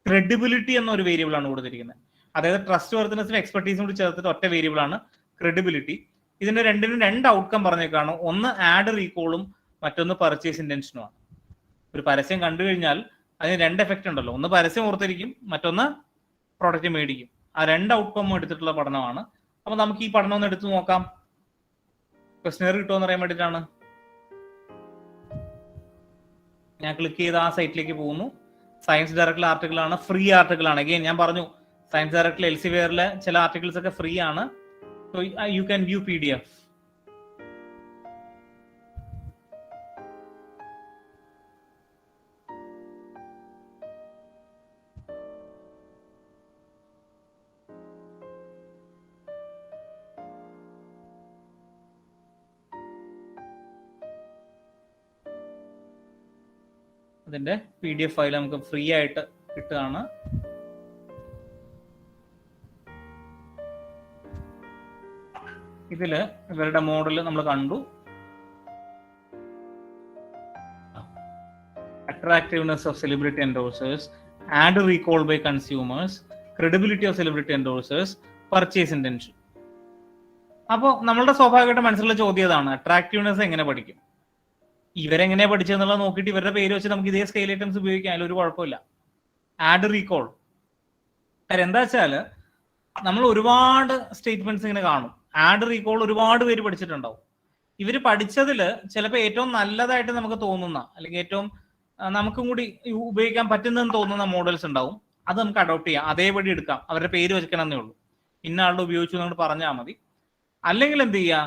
ക്രെഡിബിലിറ്റി എന്നൊരു വേരിയബിൾ ആണ് കൊടുത്തിരിക്കുന്നത്. അതായത് ട്രസ്റ്റ് വർത്തിനെസ്സും എക്സ്പെർട്ടീസും കൂടി ചേർത്തിട്ട് ഒറ്റ വേരിയബിൾ ആണ് ക്രെഡിബിലിറ്റി. ഇതിന്റെ രണ്ടിനും 2 ഔട്ട്കം പറഞ്ഞേക്കാണ്. ഒന്ന് ആഡ് റീകോളും മറ്റൊന്ന് പർച്ചേസ് ഇന്റൻഷനുമാണ്. ഒരു പരസ്യം കണ്ടു കഴിഞ്ഞാൽ അതിന് 2 എഫക്റ്റ് ഉണ്ടല്ലോ. ഒന്ന് പരസ്യം ഓർത്തിരിക്കും, മറ്റൊന്ന് പ്രോഡക്റ്റ് മേടിക്കും. ആ 2 ഔട്ട്കം എടുത്തിട്ടുള്ള പഠനമാണ്. അപ്പൊ നമുക്ക് ഈ പഠനം ഒന്ന് എടുത്തു നോക്കാം. ക്വസ്റ്റ്യനർ കിട്ടുമെന്ന് അറിയാൻ വേണ്ടിയിട്ടാണ് ഞാൻ ക്ലിക്ക് ചെയ്ത് ആ സൈറ്റിലേക്ക് പോകുന്നു. സയൻസ് ഡയറക്റ്റിലെ ആർട്ടിക്കിൾ ആണ്, ഫ്രീ ആർട്ടിക്കിൾ ആണ്. അഗെയിൻ ഞാൻ പറഞ്ഞു സയൻസ് ഡയറക്റ്റിലെ എൽസെവിയറിലെ ചില ആർട്ടിക്കിൾസ് ഒക്കെ ഫ്രീ ആണ്. So you can view PDF. അതിന്റെ PDF ഫയൽ നമുക്ക് ഫ്രീ ആയിട്ട് കിട്ടുകയാണ്. ഇതില് ഇവരുടെ മോഡൽ നമ്മൾ കണ്ടു. Attractiveness of celebrity endorsers, ad recall by consumers, credibility of celebrity endorsers, purchase intention. അപ്പോൾ നമ്മളുടെ സ്വാഭാവികമായിട്ട് മനസ്സിലുള്ള ചോദ്യം ഇതാണ്, അട്രാക്റ്റീവ്നെസ് എങ്ങനെ പഠിക്കും? ഇവരെങ്ങനെയാ പഠിച്ചതെന്നുള്ളത് നോക്കിയിട്ട് ഇവരുടെ പേര് വെച്ച് നമുക്ക് ഇതേ സ്കെയിൽ ഐറ്റംസ് ഉപയോഗിക്കാം, അതിലൊരു കുഴപ്പമില്ല. ആഡ് റീകോൾ, കാര്യം എന്താ വെച്ചാൽ നമ്മൾ ഒരുപാട് സ്റ്റേറ്റ്മെന്റ്സ് ഇങ്ങനെ കാണും. ആഡ് റീകോൾ ഒരുപാട് പേര് പഠിച്ചിട്ടുണ്ടാവും. ഇവർ പഠിച്ചതിൽ ചിലപ്പോൾ ഏറ്റവും നല്ലതായിട്ട് നമുക്ക് തോന്നുന്ന, അല്ലെങ്കിൽ ഏറ്റവും നമുക്കും കൂടി ഉപയോഗിക്കാൻ പറ്റുന്നതെന്ന് തോന്നുന്ന മോഡൽസ് ഉണ്ടാവും. അത് നമുക്ക് അഡോപ്റ്റ് ചെയ്യാം, അതേപടി എടുക്കാം, അവരുടെ പേര് വെക്കണമെന്നേ ഉള്ളൂ. ഇന്ന ആളുടെ ഉപയോഗിച്ചു നമ്മൾ പറഞ്ഞാൽ മതി. അല്ലെങ്കിൽ എന്ത് ചെയ്യുക,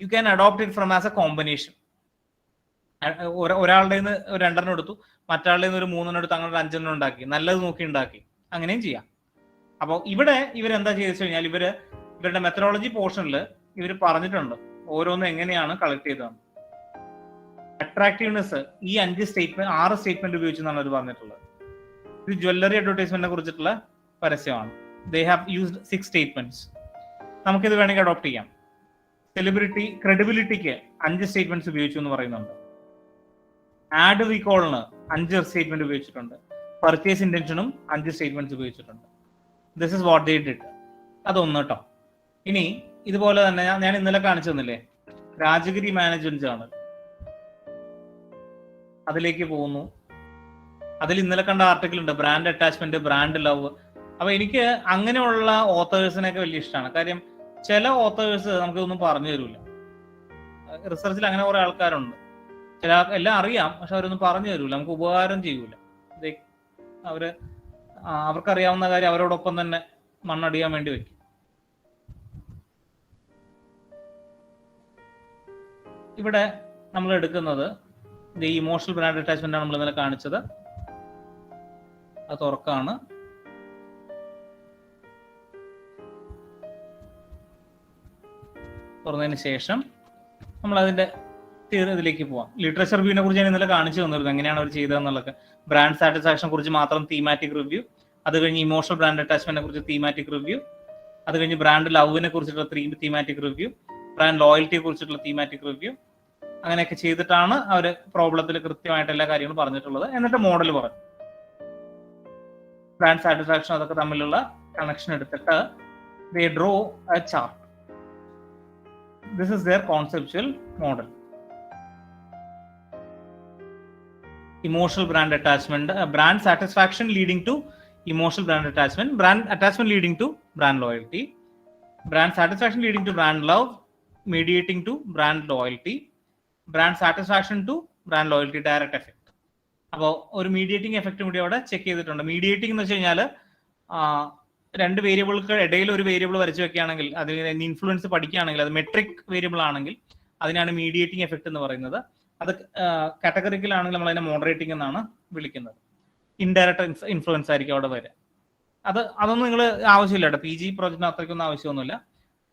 you can adopt it from as A combination. ഒരാളുടെ നിന്ന് 2 എടുത്തു, മറ്റാളുടെ നിന്ന് 3 എടുത്ത്, അങ്ങനെ 5 ഉണ്ടാക്കി, നല്ലത് നോക്കി ഉണ്ടാക്കി, അങ്ങനെയും ചെയ്യാം. അപ്പോൾ ഇവിടെ ഇവരെന്താ ചെയ്തെന്ന് കഴിഞ്ഞാൽ ഇവരുടെ മെത്തഡോളജി പോർഷനിൽ ഇവർ പറഞ്ഞിട്ടുണ്ട് ഓരോന്നും എങ്ങനെയാണ് കളക്ട് ചെയ്തത്. അട്രാക്റ്റീവ്നെസ് ഈ 6 സ്റ്റേറ്റ്മെന്റ് ഉപയോഗിച്ചെന്നാണ് അവർ പറഞ്ഞിട്ടുള്ളത്. ഇത് ജ്വല്ലറി അഡ്വർടൈസ്മെന്റിനെ കുറിച്ചിട്ടുള്ള പരസ്യമാണ്. They have used 6 statements. നമുക്കിത് വേണമെങ്കിൽ അഡോപ്റ്റ് ചെയ്യാം. സെലിബ്രിറ്റി ക്രെഡിബിലിറ്റിക്ക് 5 സ്റ്റേറ്റ്മെന്റ്സ് ഉപയോഗിച്ചു എന്ന് പറയുന്നുണ്ട്. ആഡ് റീകോളിന് 5 സ്റ്റേറ്റ്മെന്റ് ഉപയോഗിച്ചിട്ടുണ്ട്. പർച്ചേസ് ഇന്റൻഷനും 5 സ്റ്റേറ്റ്മെന്റ്സ് ഉപയോഗിച്ചിട്ടുണ്ട്. This is what they did. അതൊന്ന് കേട്ടോ. ഇനി ഇതുപോലെ തന്നെ ഞാൻ ഇന്നലെ കാണിച്ചു തന്നില്ലേ, രാജഗിരി മാനേജ്മെന്റ് ജേണൽ, അതിലേക്ക് പോകുന്നു. അതിൽ ഇന്നലെ കണ്ട ആർട്ടിക്കിൾ ഉണ്ട്, ബ്രാൻഡ് അറ്റാച്ച്മെന്റ്, ബ്രാൻഡ് ലവ്. അപ്പൊ എനിക്ക് അങ്ങനെയുള്ള ഓത്തേഴ്സിനൊക്കെ വലിയ ഇഷ്ടമാണ്. കാര്യം ചില ഓത്തേഴ്സ് നമുക്കൊന്നും പറഞ്ഞു തരില്ല. റിസർച്ചിൽ അങ്ങനെ കുറെ ആൾക്കാരുണ്ട്, ചില എല്ലാം അറിയാം പക്ഷെ അവരൊന്നും പറഞ്ഞു തരൂല, നമുക്ക് ഉപകാരം ചെയ്യൂല. അവർക്കറിയാവുന്ന കാര്യം അവരോടൊപ്പം തന്നെ മണ്ണടിയാൻ വേണ്ടി വെക്കും. ഇവിടെ നമ്മൾ എടുക്കുന്നത് ഈ ഇമോഷണൽ ബ്രാൻഡ് അറ്റാച്ച്മെന്റ് ആണ് നമ്മൾ ഇന്നലെ കാണിച്ചത്. അത് തുറക്കാണ്. തുറന്നതിന് ശേഷം നമ്മൾ അതിന്റെ ഇതിലേക്ക് പോവാം. ലിറ്ററേച്ചർ റിവ്യൂവിനെ കുറിച്ച് ഞാൻ ഇന്നലെ കാണിച്ചു തന്നിരുന്നു, എങ്ങനെയാണ് അവർ ചെയ്തതെന്നുള്ളത്. ബ്രാൻഡ് സാറ്റിസ്ഫാക്ഷനെ കുറിച്ച് മാത്രം തീമാറ്റിക് റിവ്യൂ, അത് കഴിഞ്ഞ് ഇമോഷണൽ ബ്രാൻഡ് അറ്റാച്ച്മെന്റിനെ കുറിച്ച് തീമാറ്റിക് റിവ്യൂ, അത് കഴിഞ്ഞ് ബ്രാൻഡ് ലവിനെ കുറിച്ചിട്ടുള്ള തീമാറ്റിക് റിവ്യൂ, ബ്രാൻഡ് ലോയൽറ്റിയെ കുറിച്ചിട്ടുള്ള തീമാറ്റിക് റിവ്യൂ. അങ്ങനെയൊക്കെ ചെയ്തിട്ടാണ് അവർ പ്രോബ്ലത്തിൽ കൃത്യമായിട്ട് എല്ലാ കാര്യങ്ങളും പറഞ്ഞിട്ടുള്ളത്. എന്നിട്ട് മോഡൽ പറഞ്ഞു, ബ്രാൻഡ് സാറ്റിസ്ഫാക്ഷൻ അതൊക്കെ തമ്മിലുള്ള കണക്ഷൻ എടുത്തിട്ട് they draw a chart. This is their conceptual model. Emotional brand attachment, brand satisfaction leading to emotional brand attachment, brand attachment leading to brand loyalty, brand satisfaction leading to brand love, mediating to brand loyalty, brand satisfaction to brand loyalty, direct effect. അപ്പോൾ ഒരു mediating എഫക്റ്റും കൂടി അവിടെ check ചെയ്തിട്ടുണ്ട്. Mediating എന്ന് വെച്ച് കഴിഞ്ഞാൽ രണ്ട് വേരിയബിൾക്ക് ഇടയിൽ ഒരു വേരിയബിൾ വരച്ചു വെക്കുകയാണെങ്കിൽ, അതിന് ഇൻഫ്ലുവൻസ് പഠിക്കുകയാണെങ്കിൽ, അത് മെട്രിക് വേരിയബിൾ ആണെങ്കിൽ അതിനാണ് മീഡിയേറ്റിംഗ് എഫക്ട് എന്ന് പറയുന്നത്. അത് കാറ്റഗറിക്കലാണെങ്കിൽ നമ്മൾ അതിനെ മോഡറേറ്റിംഗ് എന്നാണ് വിളിക്കുന്നത്. ഇൻഡയറക്റ്റ് ഇൻഫ്ലുവൻസ് ആയിരിക്കും അവിടെ വരിക. അതൊന്നും നിങ്ങൾ ആവശ്യമില്ല കേട്ടോ, PG പ്രോജക്റ്റിന് അത്രയ്ക്കൊന്നും ആവശ്യമൊന്നുമില്ല.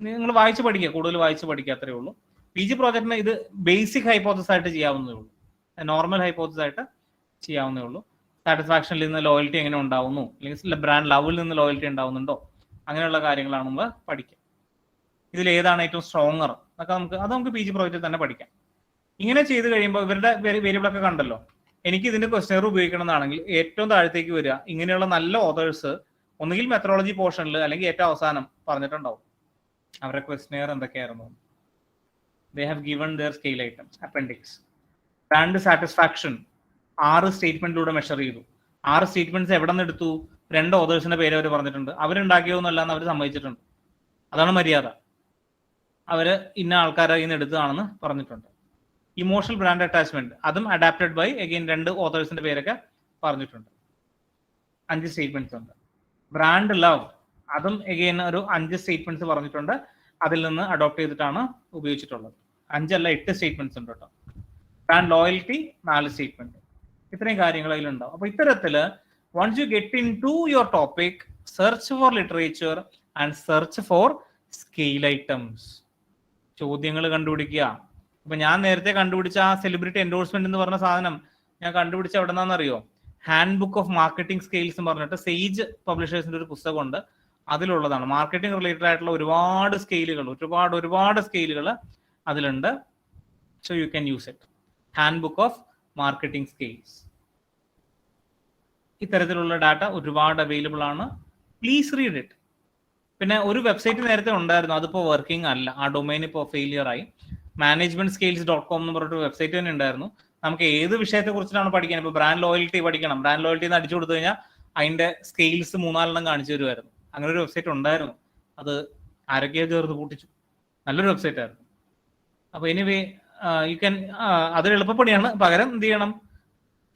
നിങ്ങൾ വായിച്ച് പഠിക്കുക, കൂടുതൽ വായിച്ച് പഠിക്കുക, അത്രേ ഉള്ളൂ. PG പ്രോജക്റ്റിന് ഇത് ബേസിക് ഹൈപ്പോത്തസിസ് ആയിട്ട് ചെയ്യാവുന്നതേ ഉള്ളൂ, നോർമൽ ഹൈപ്പോത്തസിസ് ആയിട്ട് ചെയ്യാവുന്നേ ഉള്ളൂ. സാറ്റിസ്ഫാക്ഷനിൽ നിന്ന് ലോയൽറ്റി എങ്ങനെ ഉണ്ടാവുന്നു, അല്ലെങ്കിൽ ബ്രാൻഡ് ലവിൽ നിന്ന് ലോയൽറ്റി ഉണ്ടാവുന്നുണ്ടോ, അങ്ങനെയുള്ള കാര്യങ്ങളാണ് നമ്മൾ പഠിക്കുക. ഇതിൽ ഏതാണ് ഏറ്റവും സ്ട്രോങ്ങർ എന്നൊക്കെ നമുക്ക് PG പ്രോജക്റ്റിൽ തന്നെ പഠിക്കാം. ഇങ്ങനെ ചെയ്ത് കഴിയുമ്പോൾ ഇവരുടെ വേരിയബിളൊക്കെ കണ്ടല്ലോ. എനിക്ക് ഇതിന്റെ ക്വസ്റ്റ്യർ ഉപയോഗിക്കണം എന്നാണെങ്കിൽ ഏറ്റവും താഴത്തേക്ക് വരിക, ഇങ്ങനെയുള്ള നല്ല ഓതേഴ്സ് ഒന്നുകിൽ മെത്തഡോളജി പോർഷനിൽ അല്ലെങ്കിൽ ഏറ്റവും അവസാനം പറഞ്ഞിട്ടുണ്ടാവും അവരുടെ ക്വസ്റ്റ്യർ എന്തൊക്കെയായിരുന്നു. They have given their scale items, appendix. Brand satisfaction 6 സ്റ്റേറ്റ്മെന്റിലൂടെ മെഷർ ചെയ്തു. 6 സ്റ്റേറ്റ്മെന്റ്സ് എവിടെ നിന്ന് എടുത്തു? 2 ഓതേഴ്സിന്റെ പേര് അവർ പറഞ്ഞിട്ടുണ്ട്. അവരുണ്ടാക്കിയതൊന്നുമല്ല അവർ സമ്മതിച്ചിട്ടുണ്ട്. അതാണ് മര്യാദ. അവര് ഇന്ന ആൾക്കാരെ കയ്യിൽ നിന്ന് എടുത്തതാണെന്ന് പറഞ്ഞിട്ടുണ്ട്. ഇമോഷണൽ ബ്രാൻഡ് അറ്റാച്ച്മെന്റ് അതും അഡാപ്റ്റഡ് ബൈ അഗെയിൻ 2 ഓതേഴ്സിന്റെ പേരൊക്കെ പറഞ്ഞിട്ടുണ്ട്. 5 സ്റ്റേറ്റ്മെന്റ്സ് ഉണ്ട്. ബ്രാൻഡ് ലവ് അതും അഗെയിൻ ഒരു 5 സ്റ്റേറ്റ്മെന്റ്സ് പറഞ്ഞിട്ടുണ്ട്. അതിൽ നിന്ന് അഡോപ്റ്റ് ചെയ്തിട്ടാണ് ഉപയോഗിച്ചിട്ടുള്ളത്. 5 അല്ല 8 സ്റ്റേറ്റ്മെന്റ്സ് ഉണ്ട് കേട്ടോ. Brand loyalty 4 statement. ഇത്രയും കാര്യങ്ങൾ അതിലുണ്ടാവും. അപ്പൊ ഇത്തരത്തില് once you get into your topic, search for literature and search for scale items. ചോദ്യങ്ങൾ കണ്ടുപിടിക്കുക. ഇപ്പൊ ഞാൻ നേരത്തെ കണ്ടുപിടിച്ച ആ സെലിബ്രിറ്റി എൻഡോഴ്സ്മെന്റ് എന്ന് പറഞ്ഞ സാധനം ഞാൻ കണ്ടുപിടിച്ച എവിടെ നിന്നാണെന്നറിയോ? Handbook of marketing scales എന്ന് പറഞ്ഞിട്ട് സെയ്ജ് പബ്ലിഷേഴ്സിന്റെ ഒരു പുസ്തകമുണ്ട്, അതിലുള്ളതാണ്. മാർക്കറ്റിംഗ് റിലേറ്റഡ് ആയിട്ടുള്ള ഒരുപാട് സ്കെയിലുകൾ അതിലുണ്ട്. So you can use it. Hand book of marketing scales. ഇത്തരത്തിലുള്ള ഡാറ്റ ഒരുപാട് അവൈലബിൾ ആണ്. Please read it. പിന്നെ ഒരു വെബ്സൈറ്റ് നേരത്തെ ഉണ്ടായിരുന്നു, അതിപ്പോ വർക്കിംഗ് അല്ല. ആ ഡൊമൈൻ ഇപ്പോൾ ഫെയിലിയർ ആയി. managementscales.com എന്ന് പറഞ്ഞിട്ട് വെബ്സൈറ്റ് തന്നെ ഉണ്ടായിരുന്നു. നമുക്ക് ഏത് വിഷയത്തെ കുറിച്ചിട്ടാണ് പഠിക്കാൻ, ഇപ്പൊ ബ്രാൻഡ് ലോയൽറ്റി പഠിക്കണം, ബ്രാൻഡ് ലോയൽറ്റി എന്ന് അടിച്ചു കൊടുത്തു കഴിഞ്ഞാൽ അതിന്റെ സ്കെയിൽസ് 3-4 കാണിച്ചു തരുമായിരുന്നു. അങ്ങനെ ഒരു വെബ്സൈറ്റ് ഉണ്ടായിരുന്നു, അത് ആരൊക്കെയോ ചേർത്ത് കൂട്ടിച്ചു. നല്ലൊരു വെബ്സൈറ്റ് ആയിരുന്നു. അപ്പൊ എനിവേ യു ക്യാൻ, അതൊരു എളുപ്പപ്പണിയാണ്. പകരം എന്ത് ചെയ്യണം?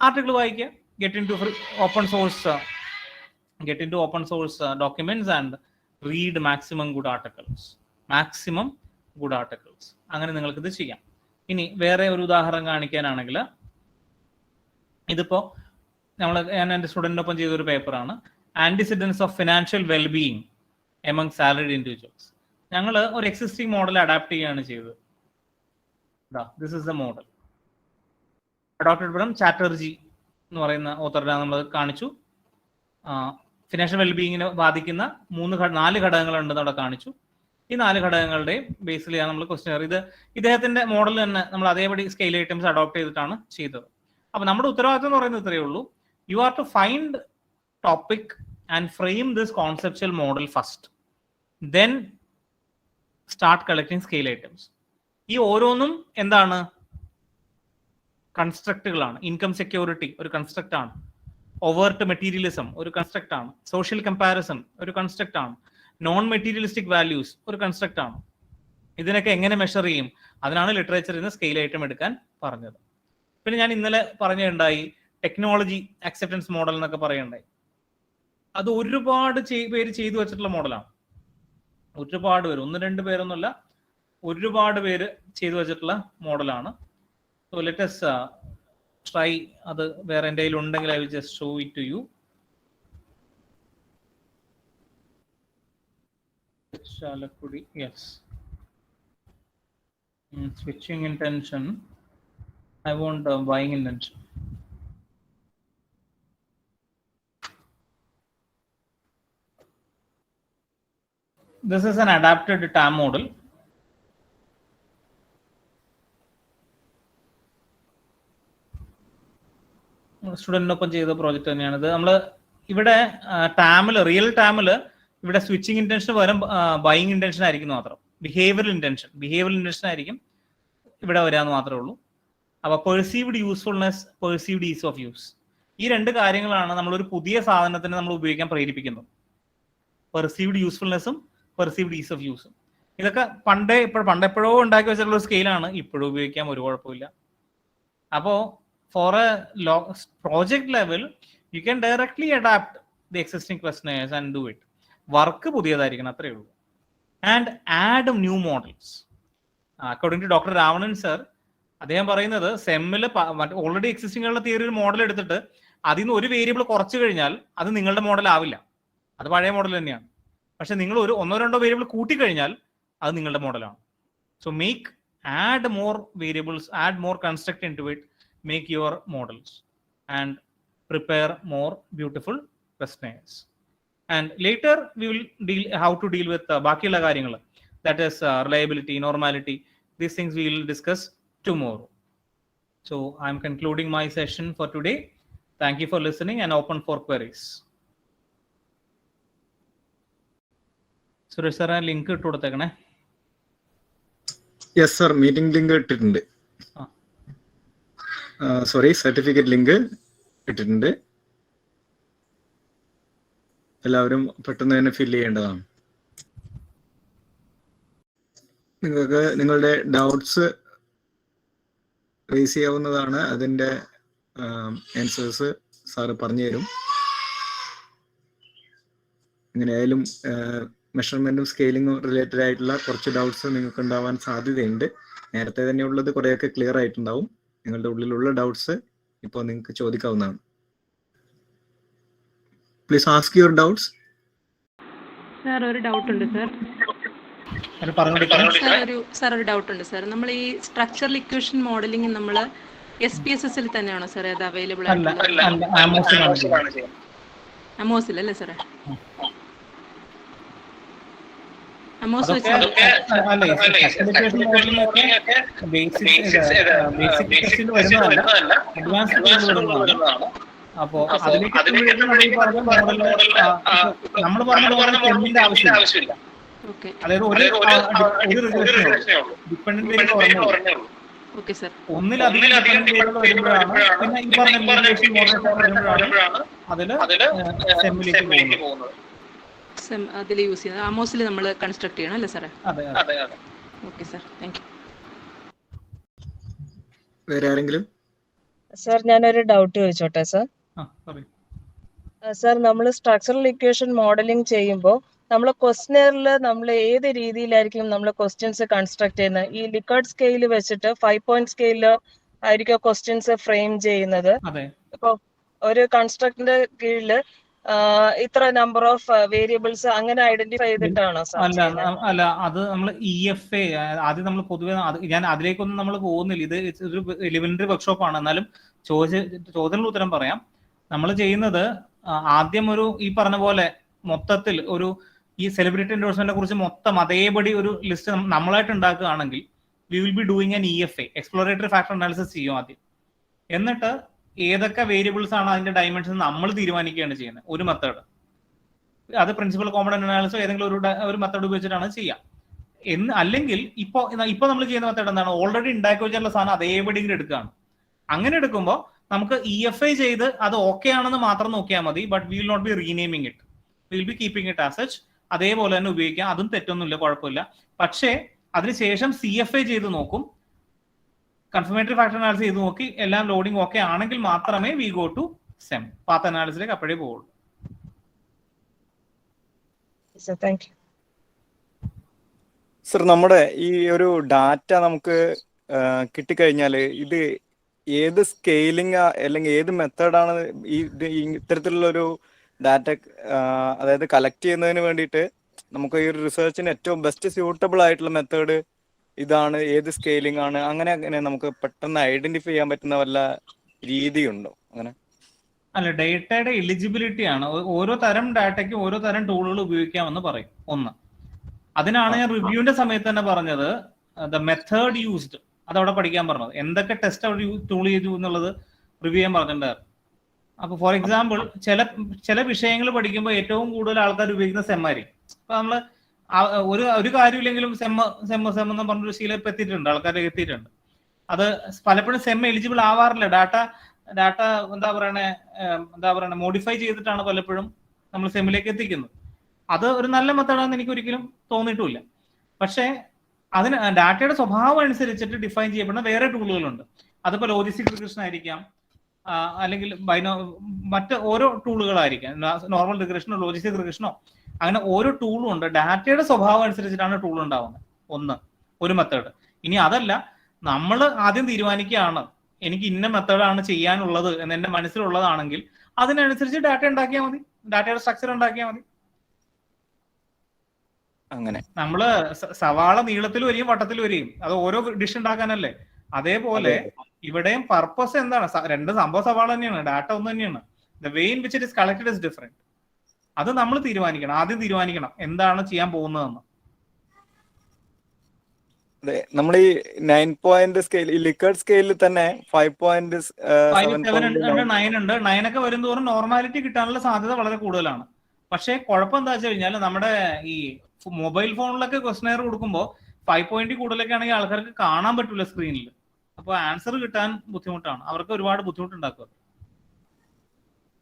ആർട്ടിക്കിൾ വായിക്കുക, get into open source documents and read maximum good articles. അങ്ങനെ നിങ്ങൾക്ക് ഇത് ചെയ്യാം. ഇനി വേറെ ഒരു ഉദാഹരണം കാണിക്കാനാണെങ്കിൽ, ഇതിപ്പോ ഞാൻ എൻ്റെ സ്റ്റുഡൻറ്റിനൊപ്പം ചെയ്തൊരു പേപ്പറാണ്, antecedents of financial wellbeing among salaried individuals. ഞങ്ങൾ ഒരു എക്സിസ്റ്റിംഗ് മോഡൽ അഡാപ്റ്റ് ചെയ്യുകയാണ് ചെയ്തത്. This is the model adopted from Chatterjee എന്ന് പറയുന്ന ഓത്തറുടെ നമ്മൾ കാണിച്ചു. ഫിനാൻഷ്യൽ വെൽബീയിങ്ങിനെ ബാധിക്കുന്ന 4 ഘടകങ്ങളുണ്ടെന്ന് അവിടെ കാണിച്ചു. ഈ 4 ഘടകങ്ങളുടെയും ബേസിലാണ് നമ്മൾ ക്വസ്റ്റ്യൻ. ഇദ്ദേഹത്തിന്റെ മോഡൽ തന്നെ നമ്മൾ അതേപടി സ്കെയിൽ ഐറ്റംസ് അഡോപ്റ്റ് ചെയ്തിട്ടാണ് ചെയ്തത്. അപ്പൊ നമ്മുടെ ഉത്തരവാദിത്വം എന്ന് പറയുന്നത് ഇത്രയേ ഉള്ളൂ. You are to find topic and frame this conceptual model first, then start collecting scale items. ഈ ഓരോന്നും എന്താണ്? കൺസ്ട്രക്റ്റുകളാണ്. ഇൻകം സെക്യൂരിറ്റി ഒരു കൺസ്ട്രക്റ്റ് ആണ്. ഒവേർട്ട് മെറ്റീരിയലിസം ഒരു കൺസ്ട്രക്റ്റ് ആണ്, സോഷ്യൽ കമ്പാരിസൺ ഒരു കൺസ്ട്രക്റ്റ് ആണ്, നോൺ മെറ്റീരിയലിസ്റ്റിക് വാല്യൂസ് ഒരു കൺസ്ട്രക്റ്റ് ആണ്. ഇതിനൊക്കെ എങ്ങനെ മെഷർ ചെയ്യും? അതിനാണ് ലിറ്ററേച്ചറിൽ നിന്ന് സ്കെയിൽ ഐറ്റം എടുക്കാൻ പറഞ്ഞത്. പിന്നെ ഞാൻ ഇന്നലെ പറഞ്ഞുണ്ടായി ടെക്നോളജി അക്സെപ്റ്റൻസ് മോഡൽ എന്നൊക്കെ പറയുണ്ടായി. അത് ഒരുപാട് പേര് ചെയ്തു വെച്ചിട്ടുള്ള മോഡലാണ്. ഒരുപാട് പേര്, 1-2 പേരൊന്നുമല്ല, ഒരുപാട് പേര് ചെയ്തു വെച്ചിട്ടുള്ള മോഡലാണ്. So let us try. അത് വേറെ എൻ്റെ കയ്യിൽ ഉണ്ടെങ്കിൽ I will just show it to you. Chalakudy, yes. Switching intention. I want buying intention. This is an adapted TAM model. സ്റ്റുഡൻറ്റിനൊപ്പം ചെയ്ത പ്രോജക്റ്റ് തന്നെയാണ് ഇത്. നമ്മൾ ഇവിടെ ടാമില്, റിയൽ ടാമില് ഇവിടെ സ്വിച്ചിങ് ഇന്റൻഷൻ പകരം ബൈയിങ് ഇന്റൻഷൻ ആയിരിക്കും മാത്രം. ബിഹേവിയറൽ ഇന്റൻഷൻ ആയിരിക്കും ഇവിടെ വരാന്ന് മാത്രമേ ഉള്ളൂ. അപ്പൊ perceived usefulness, perceived ease of use, ഈ 2 കാര്യങ്ങളാണ് നമ്മളൊരു പുതിയ സാധനത്തിന് നമ്മൾ ഉപയോഗിക്കാൻ പ്രേരിപ്പിക്കുന്നത്. പെർസീവ്ഡ് യൂസ്ഫുൾനെസ്സും പെർസീവ്ഡ് ഈസ് ഓഫ് യൂസും. ഇതൊക്കെ പണ്ടെപ്പോഴോ ഉണ്ടാക്കി വെച്ചിട്ടുള്ള ഒരു സ്കെയിലാണ്, ഇപ്പോഴും ഉപയോഗിക്കാൻ ഒരു കുഴപ്പമില്ല. അപ്പോൾ for a project level you can directly adapt the existing questionnaires and do it. Work പുതിയതായിരിക്കണം, അത്രയേ ഉള്ളൂ. And add new models. According to doctor Ravanan sir, അദ്ദേഹം പറയുന്നത് സെമ്മിൽ ഓൾറെഡി എക്സിസ്റ്റിംഗ് ഉള്ള തിയറി ഒരു മോഡൽ എടുത്തിട്ട് അതിൽ നിന്ന് ഒരു വേരിയബിൾ കുറച്ച് കഴിഞ്ഞാൽ അത് നിങ്ങളുടെ മോഡൽ ആവില്ല, അത് പഴയ മോഡൽ തന്നെയാണ്. പക്ഷെ നിങ്ങൾ ഒരു 1-2 വേരിയബിൾ കൂട്ടിക്കഴിഞ്ഞാൽ അത് നിങ്ങളുടെ മോഡലാണ്. So add more variables, add more construct into it, make your models and prepare more beautiful questionnaires. And later we will deal how to deal with ബാക്കിയുള്ള കാര്യങ്ങൾ, that is reliability, normality. These things we will discuss tomorrow. So I am concluding my session for today. Thank you for listening and open for queries. Suresh sir, link ഇട്ട് കൊടുത്തേക്കണേ. Yes sir, meeting link ഇട്ടിട്ടുണ്ട്. Sorry, certificate link ഇട്ടിട്ടുണ്ട്. എല്ലാവരും പെട്ടെന്ന് തന്നെ fill ചെയ്യേണ്ടതാണ്. നിങ്ങൾക്ക് നിങ്ങളുടെ doubts raise ചെയ്യാവുന്നതാണ്. അതിൻ്റെ ആൻസേഴ്സ് സാറ് പറഞ്ഞു തരും. എങ്ങനെയായാലും മെഷർമെന്റും സ്കെയിലിങ്ങും റിലേറ്റഡ് ആയിട്ടുള്ള കുറച്ച് ഡൗട്ട്സ് നിങ്ങൾക്ക് ഉണ്ടാവാൻ സാധ്യതയുണ്ട്. നേരത്തെ തന്നെ ഉള്ളത് കുറേയൊക്കെ ക്ലിയർ ആയിട്ടുണ്ടാവും. നിങ്ങളുടെ ഉള്ളിലുള്ള ഡൗട്ട്സ് ഇപ്പോൾ നിങ്ങൾക്ക് ചോദിക്കാവുന്നതാണ്. Please ask your doubts. Sir, ഒരു ഡൗട്ട് ഉണ്ട് സാർ. സാർ ഒരു ഡൗട്ട് ഉണ്ട് സാർ. നമ്മൾ ഈ സ്ട്രക്ചറൽ ഇക്വേഷൻ മോഡലിംഗ് നമ്മൾ SPSS ൽ തന്നെയാണോ സാർ അത് അവൈലബിൾ ആയിട്ടുള്ളത്? അമോസിൽ അല്ലേ സാറേ? അപ്പോ നമ്മൾ പറഞ്ഞ ആവശ്യമില്ല. അതായത് ഒന്നിലധികം വരുമ്പോഴാണ് പിന്നെ ഈ പറഞ്ഞ അതില് അതിൽ യൂസ് ചെയ്യുന്നത് അമോസിൽ നമ്മൾ കൺസ്ട്രക്ട് ചെയ്യണം അല്ലേ സാറേ? അതെ. Okay sir, thank U. വേറെ ആരെങ്കിലും? സാർ, ഞാനൊരു ഡൗട്ട് ചോദിച്ചോട്ടെ സാർ. സാർ, നമ്മൾ സ്ട്രക്ചറൽ ഇക്വേഷൻ മോഡലിംഗ് ചെയ്യുമ്പോൾ നമ്മൾ ക്വസ്റ്റ്യനിൽ നമ്മൾ ഏത് രീതിയിലായിരിക്കും നമ്മൾ ക്വസ്റ്റ്യൻസ് കൺസ്ട്രക്ട് ചെയ്യുന്നത്? ഈ ലിക്കർട്ട് സ്കെയിൽ വെച്ചിട്ട് 5 പോയിന്റ് സ്കെയിലിൽ ആയിരിക്കും ക്വസ്റ്റ്യൻസ് ഫ്രെയിം ചെയ്യുന്നത്. ഇപ്പൊ ഒരു കൺസ്ട്രക്റ്റിന്റെ കീഴിൽ ഇത്ര നമ്പർ ഓഫ് വേരിയബിൾസ് അങ്ങനെ ഐഡന്റിഫൈ ചെയ്തിട്ടാണോ സാർ? അല്ല, അത് നമ്മൾ EFA ആദ്യം നമ്മൾ പൊതുവെ ഞാൻ അതിലേക്കൊന്നും നമ്മൾ പോകുന്നില്ല. ഇത് ഒരു എലിമെന്ററി വർക്ക്ഷോപ്പ് ആണ്. എന്നാലും ചോദ്യത്തിന് ഉത്തരം പറയാം. നമ്മൾ ചെയ്യുന്നത് ആദ്യം ഒരു ഈ പറഞ്ഞ പോലെ മൊത്തത്തിൽ ഒരു ഈ സെലിബ്രിറ്റി എൻഡോഴ്സ്മെന്റിനെ കുറിച്ച് മൊത്തം അതേപടി ഒരു ലിസ്റ്റ് നമ്മളായിട്ട് ഉണ്ടാക്കുകയാണെങ്കിൽ we will be doing an EFA, exploratory factor analysis ചെയ്യും ആദ്യം. എന്നിട്ട് ഏതൊക്കെ വേരിയബിൾസ് ആണ് അതിന്റെ ഡയമെൻഷൻ നമ്മൾ തീരുമാനിക്കുകയാണ് ചെയ്യുന്നത്. ഒരു മെത്തേഡ്, അത് പ്രിൻസിപ്പൽ കോമ്പണന്റ് അനാലിസിസ് ഏതെങ്കിലും ഒരു മെത്തേഡ് ഉപയോഗിച്ചിട്ടാണ് ചെയ്യാം. അല്ലെങ്കിൽ ഇപ്പൊ നമ്മൾ ചെയ്യുന്ന മെത്തേഡ് എന്താണ്? ഓൾറെഡി ഉണ്ടാക്കി വെച്ചിട്ടുള്ള സാധനം അതേപടി ഇങ്ങനെ എടുക്കുകയാണ്. അങ്ങനെ എടുക്കുമ്പോൾ നമുക്ക് EFI ചെയ്ത് അത് ഓക്കെ ആണെന്ന് മാത്രം നോക്കിയാൽ മതി. But we will not be renaming it, will be keeping it as such. അതേപോലെ തന്നെ ഉപയോഗിക്കാം, അതും തെറ്റൊന്നുമില്ല, കുഴപ്പമില്ല. പക്ഷേ അതിനുശേഷം CFI ചെയ്ത് നോക്കും, കൺഫർമേറ്ററി ഫാക്ടർ അനാലിസിസ് ചെയ്ത് നോക്കി എല്ലാം ലോഡിംഗ് ഓക്കെ ആണെങ്കിൽ മാത്രമേ we go to SEM, path അനാലിസിലേക്ക് അപ്പോഴേ പോകുള്ളൂ. Thank you sir. നമ്മുടെ ഈ ഒരു ഡാറ്റ നമുക്ക് കിട്ടിക്കഴിഞ്ഞാൽ ഇത് ഏത് സ്കെയിലിംഗ് അല്ലെങ്കിൽ ഏത് മെത്തേഡാണ് ഇത്തരത്തിലുള്ള ഒരു ഡാറ്റ അതായത് കളക്ട് ചെയ്യുന്നതിന് വേണ്ടിയിട്ട് നമുക്ക് ഈ ഒരു റിസർച്ചിന് ഏറ്റവും ബെസ്റ്റ് സ്യൂട്ടബിൾ ആയിട്ടുള്ള മെത്തേഡ് ഇതാണ്, ഏത് സ്കെയിലിംഗ് ആണ്, അങ്ങനെ നമുക്ക് പെട്ടെന്ന് ഐഡന്റിഫൈ ചെയ്യാൻ പറ്റുന്ന വല്ല രീതിയുണ്ടോ? അങ്ങനെ അല്ല, ഡേറ്റയുടെ എലിജിബിലിറ്റി ആണ്. ഓരോ തരം ഡാറ്റയ്ക്ക് ഓരോ തരം ടൂളുകൾ ഉപയോഗിക്കാമെന്ന് പറയും. ഒന്ന്, അതിനാണ് ഞാൻ റിവ്യൂവിന്റെ സമയത്ത് തന്നെ പറഞ്ഞത് ദ മെത്തേഡ് യൂസ്ഡ്, അതവിടെ പഠിക്കാൻ പറഞ്ഞത്. എന്തൊക്കെ ടെസ്റ്റ് അവിടെ ടൂൾ ചെയ്തു എന്നുള്ളത് റിവ്യൂ ചെയ്യാൻ പറഞ്ഞിട്ടുണ്ടായിരുന്നു. അപ്പൊ ഫോർ എക്സാമ്പിൾ ചില വിഷയങ്ങൾ പഠിക്കുമ്പോൾ ഏറ്റവും കൂടുതൽ ആൾക്കാർ ഉപയോഗിക്കുന്ന സെമ്മായിരിക്കും. അപ്പൊ നമ്മള് ഒരു കാര്യമില്ലെങ്കിലും സെമ്മ എന്ന് പറഞ്ഞൊരു ശീലം ഇപ്പൊ എത്തിയിട്ടുണ്ട്, ആൾക്കാർ എത്തിയിട്ടുണ്ട്. അത് പലപ്പോഴും സെം എലിജിബിൾ ആവാറില്ല. ഡാറ്റ എന്താ പറയണേ മോഡിഫൈ ചെയ്തിട്ടാണ് പലപ്പോഴും നമ്മൾ സെമ്മിലേക്ക് എത്തിക്കുന്നത്. അത് ഒരു നല്ല മെത്തേഡാണെന്ന് എനിക്ക് ഒരിക്കലും തോന്നിയിട്ടുമില്ല. പക്ഷേ അതിന് ഡാറ്റയുടെ സ്വഭാവം അനുസരിച്ചിട്ട് ഡിഫൈൻ ചെയ്യപ്പെടുന്ന വേറെ ടൂളുകളുണ്ട്. അതിപ്പോ ലോജിസ്റ്റിക് റിഗ്രഷൻ ആയിരിക്കാം, അല്ലെങ്കിൽ മറ്റ് ഓരോ ടൂളുകളായിരിക്കാം, നോർമൽ റിഗ്രഷനോ ലോജിസ്റ്റിക് റിഗ്രഷനോ, അങ്ങനെ ഓരോ ടൂളും ഉണ്ട്. ഡാറ്റയുടെ സ്വഭാവം അനുസരിച്ചിട്ടാണ് ടൂൾ ഉണ്ടാവുന്നത്. ഒരു മെത്തേഡ്. ഇനി അതല്ല, നമ്മൾ ആദ്യം തീരുമാനിക്കുകയാണ് എനിക്ക് ഇന്ന മെത്തേഡാണ് ചെയ്യാനുള്ളത് എന്ന് എന്റെ മനസ്സിലുള്ളതാണെങ്കിൽ അതിനനുസരിച്ച് ഡാറ്റ ഉണ്ടാക്കിയാൽ മതി, ഡാറ്റയുടെ സ്ട്രക്ചർ ഉണ്ടാക്കിയാൽ മതി. അങ്ങനെ നമ്മള് സവാള നീളത്തിൽ വരെയും വട്ടത്തിൽ വരെയും, അത് ഓരോ ഡിഷ് ഉണ്ടാക്കാനല്ലേ. അതേപോലെ ഇവിടെയും പർപ്പസ് എന്താണ്? രണ്ട് സംഭവം സവാള തന്നെയാണ്, ഡാറ്റ ഒന്ന് തന്നെയാണ്. The way in which it is collected is different. അത് നമ്മൾ ആദ്യം തീരുമാനിക്കണം എന്താണ് ചെയ്യാൻ പോകുന്നതെന്ന്. അതെ, നമ്മൾ ഈ 9 പോയിന്റ് സ്കെയിൽ, ഈ ലിക്കർഡ് സ്കെയിലിൽ തന്നെ 5.7 ഉണ്ട്, 9 ഉണ്ട്. 9 ഒക്കെ വരുന്നതോറും നോർമാലിറ്റി കിട്ടാനുള്ള സാധ്യത വളരെ കൂടുതലാണ്. പക്ഷേ കുഴപ്പം എന്താ വെച്ച് കഴിഞ്ഞാൽ നമ്മുടെ ഈ മൊബൈൽ ഫോണിലൊക്കെ ക്വസ്റ്റനെയർ കൊടുക്കുമ്പോൾ 5 പോയിന്റ് കൂടുതലൊക്കെ ആണെങ്കിൽ ആൾക്കാർക്ക് കാണാൻ പറ്റില്ല സ്ക്രീനിൽ. അപ്പോൾ ആൻസർ കിട്ടാൻ ബുദ്ധിമുട്ടാണ്, അവർക്ക് ഒരുപാട് ബുദ്ധിമുട്ടുണ്ടാക്കുക.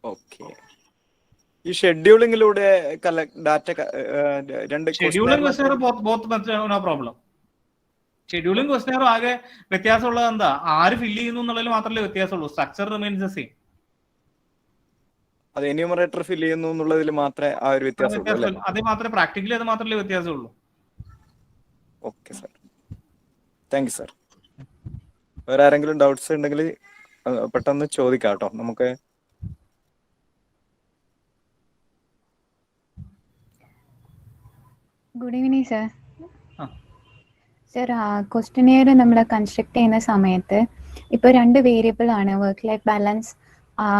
ഓക്കെ. ഈ ഷെഡ്യൂളിങ്ങിലൂടെ data scheduling questionnaire no problem. Scheduling questionnaire ആകെ വ്യത്യാസമുള്ളത് എന്താ? ആര് ഫില്ല് ചെയ്യുന്നു എന്നുള്ളതിൽ മാത്രമല്ലേ വ്യത്യാസമുള്ളൂ. Structure remains the same. അത് എന്യൂമറേറ്റർ ഫില്ല് ചെയ്യുന്നു എന്നുള്ളതിൽ മാത്രമേ ആ ഒരു വ്യത്യാസമുള്ളൂ. അത് മാത്രമേ പ്രാക്ടിക്കലി അത് മാത്രമല്ലേ വ്യത്യാസമുള്ളൂ. Okay sir, thank you sir. വേറെ ആരെങ്കിലും ഡൗട്ട്സ് ഉണ്ടെങ്കിൽ പെട്ടെന്ന് ചോദിക്കാം കേട്ടോ. നമുക്ക് good evening sir. Sir, questionnaire നമ്മൾ കൺസ്ട്രക്ട് ചെയ്യുന്ന സമയത്ത് ഇപ്പോൾ 2 വേരിയബിൾ ആണ്, വർക്ക് ലൈഫ് ബാലൻസ്,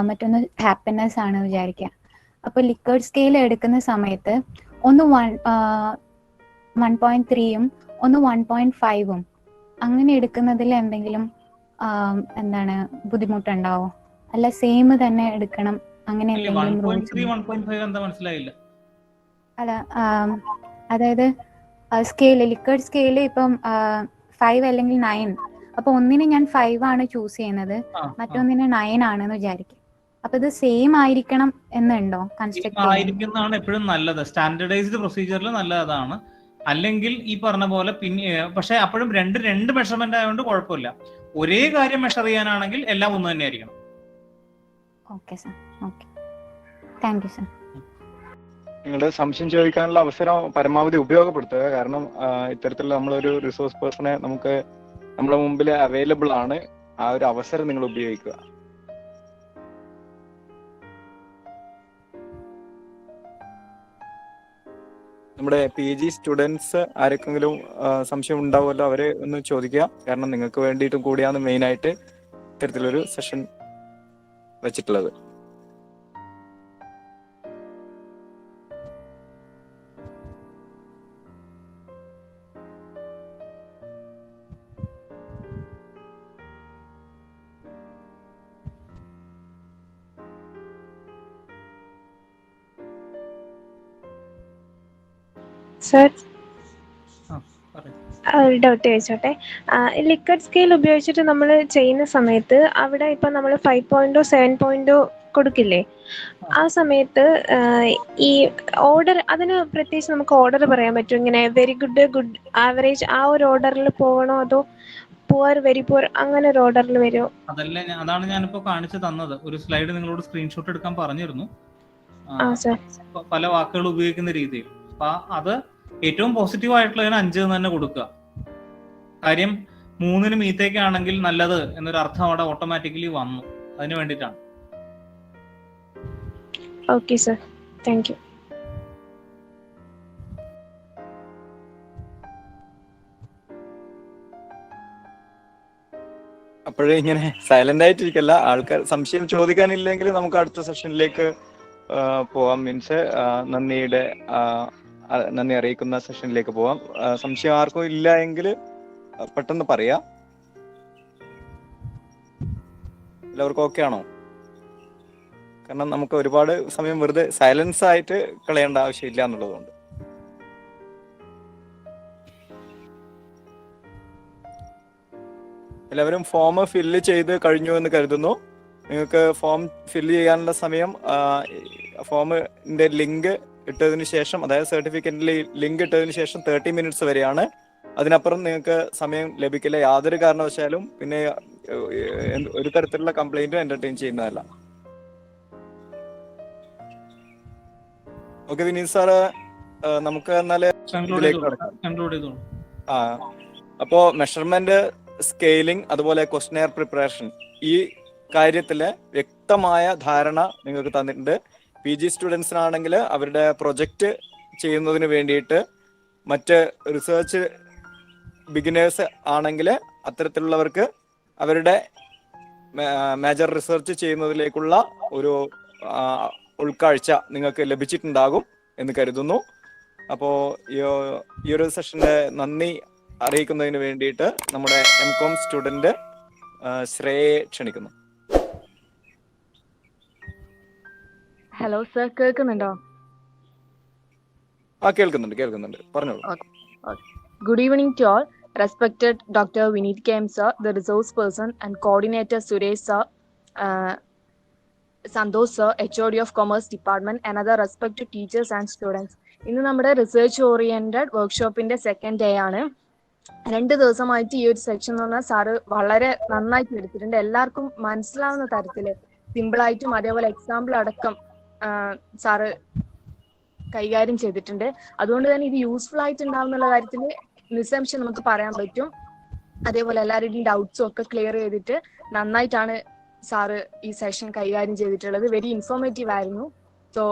മറ്റൊന്ന് ഹാപ്പിനെസ് ആണ് വിചാരിക്കുക. അപ്പോൾ ലിക്കേർഡ് സ്കെയിൽ എടുക്കുന്ന സമയത്ത് ഒന്ന് 1.3ഉം ഒന്ന് 1.5ഉം അങ്ങനെ എടുക്കുന്നതിൽ എന്തെങ്കിലും എന്താണ് ബുദ്ധിമുട്ടുണ്ടാവോ? അല്ല സെയിം തന്നെ എടുക്കണം അങ്ങനെ എന്തെങ്കിലും റൂൾസ്? അല്ല, അതായത് സ്കെയില്, ലിക്കേർഡ് സ്കെയില് ഇപ്പം 5 അല്ലെങ്കിൽ 9, അപ്പൊ ഒന്നിന് ഞാൻ 5 ആണ് ചൂസ് ചെയ്യുന്നത്, മറ്റൊന്നിന് 9 ആണെന്ന് വിചാരിക്കും. അപ്പൊ ഇത് സെയിം ആയിരിക്കണം എന്നുണ്ടോ? കൺസ്ട്രക്ട് ആയിരിക്കുന്നതാണ് എപ്പോഴും നല്ലത്. സ്റ്റാൻഡർഡൈസ്ഡ് പ്രൊസീജിയറിൽ നല്ലതാണ്. അല്ലെങ്കിൽ ഈ പറഞ്ഞ പോലെ പിന്നെ, പക്ഷെ അപ്പോഴും രണ്ട് മെഷർമെന്റ് ആയതുകൊണ്ട് കുഴപ്പമില്ല. ഒരേ കാര്യം മെഷർ ചെയ്യാനാണെങ്കിൽ എല്ലാം ഒന്ന് തന്നെ ആയിരിക്കണം. Okay sir, okay, thank you sir. നിങ്ങളുടെ സംശയം ചോദിക്കാനുള്ള അവസരം പരമാവധി ഉപയോഗപ്പെടുത്തുക. കാരണം ഇത്തരത്തിലുള്ള നമ്മളൊരു റിസോഴ്സ് പേഴ്സണെ നമുക്ക് നമ്മുടെ മുമ്പിൽ അവൈലബിൾ ആണ്. ആ ഒരു അവസരം നിങ്ങൾ ഉപയോഗിക്കുക. നമ്മുടെ PG സ്റ്റുഡൻസ് ആർക്കെങ്കിലും സംശയം ഉണ്ടാവുമല്ലോ, അവരെ ഒന്ന് ചോദിക്കുക. കാരണം നിങ്ങൾക്ക് വേണ്ടിയിട്ടും കൂടിയാണ് മെയിനായിട്ട് ഇത്തരത്തിലൊരു സെഷൻ വെച്ചിട്ടുള്ളത്. സർ, ഒരു ഡൗട്ട് ചോദിച്ചോട്ടെ. ലിക്വിഡ് സ്കെയിൽ ഉപയോഗിച്ചിട്ട് നമ്മൾ ചെയ്യുന്ന സമയത്ത് അവിടെ ഇപ്പം നമ്മൾ 5 7 കൊടുക്കില്ലേ, ആ സമയത്ത് ഈ ഓർഡർ, അതിന് പ്രത്യേകിച്ച് നമുക്ക് ഓർഡർ പറയാൻ പറ്റും, ഇങ്ങനെ വെരി ഗുഡ്, ഗുഡ്, ആവറേജ്, ആ ഒരു ഓർഡറിൽ പോകണോ അതോ പുവർ, വെരി പുവർ, അങ്ങനെ ഒരു ഓർഡറിൽ വരുമോ? അതാണ് ഞാനിപ്പോ കാണിച്ചു തന്നത്. ഒരു സ്ലൈഡ് നിങ്ങളോട് സ്ക്രീൻഷോട്ട് എടുക്കാൻ പറഞ്ഞിരുന്നു, പല വാക്കുകൾ ഉപയോഗിക്കുന്ന രീതിയിൽ. അപ്പൊ അത് ഏറ്റവും പോസിറ്റീവ് ആയിട്ടുള്ളതിന് 5 എന്ന് തന്നെ കൊടുക്കുക. കാര്യം 3 മീത്തേക്കാണെങ്കിൽ നല്ലത് എന്നൊരു അർത്ഥം അവിടെ ഓട്ടോമാറ്റിക്കലി വന്നു. അതിന് വേണ്ടിയിട്ടാണ്. Okay sir, thank you. അപ്പോഴേ ഇങ്ങനെ സൈലന്റ് ആയിട്ടിരിക്കല്ല, ആൾക്കാർ സംശയം ചോദിക്കാനില്ലെങ്കിൽ നമുക്ക് അടുത്ത സെഷനിലേക്ക് പോവാം. മീൻസ് നന്ദി അറിയിക്കുന്ന സെഷനിലേക്ക് പോവാം. സംശയം ആർക്കും ഇല്ല എങ്കിൽ പെട്ടെന്ന് പറയാം. എല്ലാവർക്കും ഓക്കെ ആണോ? കാരണം നമുക്ക് ഒരുപാട് സമയം വെറുതെ സൈലൻസ് ആയിട്ട് കളയേണ്ട ആവശ്യമില്ല എന്നുള്ളതുകൊണ്ട്. എല്ലാവരും ഫോം ഫില്ല് ചെയ്ത് കഴിഞ്ഞു എന്ന് കരുതുന്നു. നിങ്ങൾക്ക് ഫോം ഫില്ല് ചെയ്യാനുള്ള സമയം ഫോമിന്റെ ലിങ്ക് ഇട്ടതിന് ശേഷം, അതായത് സർട്ടിഫിക്കറ്റിന്റെ ലിങ്ക് ഇട്ടതിന് ശേഷം 30 മിനിറ്റ്സ് വരെയാണ്. അതിനപ്പുറം നിങ്ങൾക്ക് സമയം ലഭിക്കില്ല യാതൊരു കാരണവശാലും. പിന്നെ ഒരു തരത്തിലുള്ള കംപ്ലൈന്റും എന്റർടൈൻ ചെയ്യുന്നതല്ല. ഓക്കെ വിനീത് സാറ്, നമുക്ക് എന്നാല് അപ്പോ മെഷർമെന്റ്, സ്കെയിലിംഗ്, അതുപോലെ ക്വസ്റ്റനെയർ പ്രിപ്പറേഷൻ, ഈ കാര്യത്തില് വ്യക്തമായ ധാരണ നിങ്ങൾക്ക് തന്നിട്ടുണ്ട്. PG സ്റ്റുഡൻസിനാണെങ്കിൽ അവരുടെ പ്രൊജക്റ്റ് ചെയ്യുന്നതിന് വേണ്ടിയിട്ട്, മറ്റ് റിസർച്ച് ബിഗിനേഴ്സ് ആണെങ്കിൽ അത്തരത്തിലുള്ളവർക്ക് അവരുടെ മേജർ റിസർച്ച് ചെയ്യുന്നതിലേക്കുള്ള ഒരു ഉൾക്കാഴ്ച നിങ്ങൾക്ക് ലഭിച്ചിട്ടുണ്ടാകും എന്ന് കരുതുന്നു. അപ്പോൾ ഈ ഒരു സെഷന്റെ നന്ദി അറിയിക്കുന്നതിന് വേണ്ടിയിട്ട് നമ്മുടെ MCOM സ്റ്റുഡന്റ് ശ്രേയയെ ക്ഷണിക്കുന്നു. ഹലോ സർ, കേൾക്കുന്നുണ്ടോ? കേൾക്കുന്നുണ്ട്, പറഞ്ഞോളൂ. Good evening to all. Respected Dr. Vineet KM sir, the resource person and coordinator Suresh sir, Santosh sir, HOD of Commerce Department, and other respected teachers and students. ഇന്ന് നമ്മുടെ research oriented വർക്ക്ഷോപ്പിന്റെ second day ആണ്. 2 ദിവസമായിട്ട് ഈ ഒരു section എന്ന് പറഞ്ഞാൽ sir വളരെ നന്നായിട്ട് എടുത്തിട്ടുണ്ട്. എല്ലാവർക്കും മനസ്സിലാവുന്ന തരത്തില് സിമ്പിളായിട്ടും അതേപോലെ എക്സാമ്പിൾ അടക്കം സാറ് കൈകാര്യം ചെയ്തിട്ടുണ്ട്. അതുകൊണ്ട് തന്നെ ഇത് യൂസ്ഫുൾ ആയിട്ടുണ്ടാവുന്നുള്ള കാര്യത്തിൽ നിസ്സംശയം നമുക്ക് പറയാൻ പറ്റും. അതേപോലെ എല്ലാവരുടെയും ഡൗട്ട്സും ഒക്കെ ക്ലിയർ ചെയ്തിട്ട് നന്നായിട്ടാണ് സാറ് ഈ സെഷൻ കൈകാര്യം ചെയ്തിട്ടുള്ളത്. വെരി ഇൻഫോർമേറ്റീവ് ആയിരുന്നു. സോ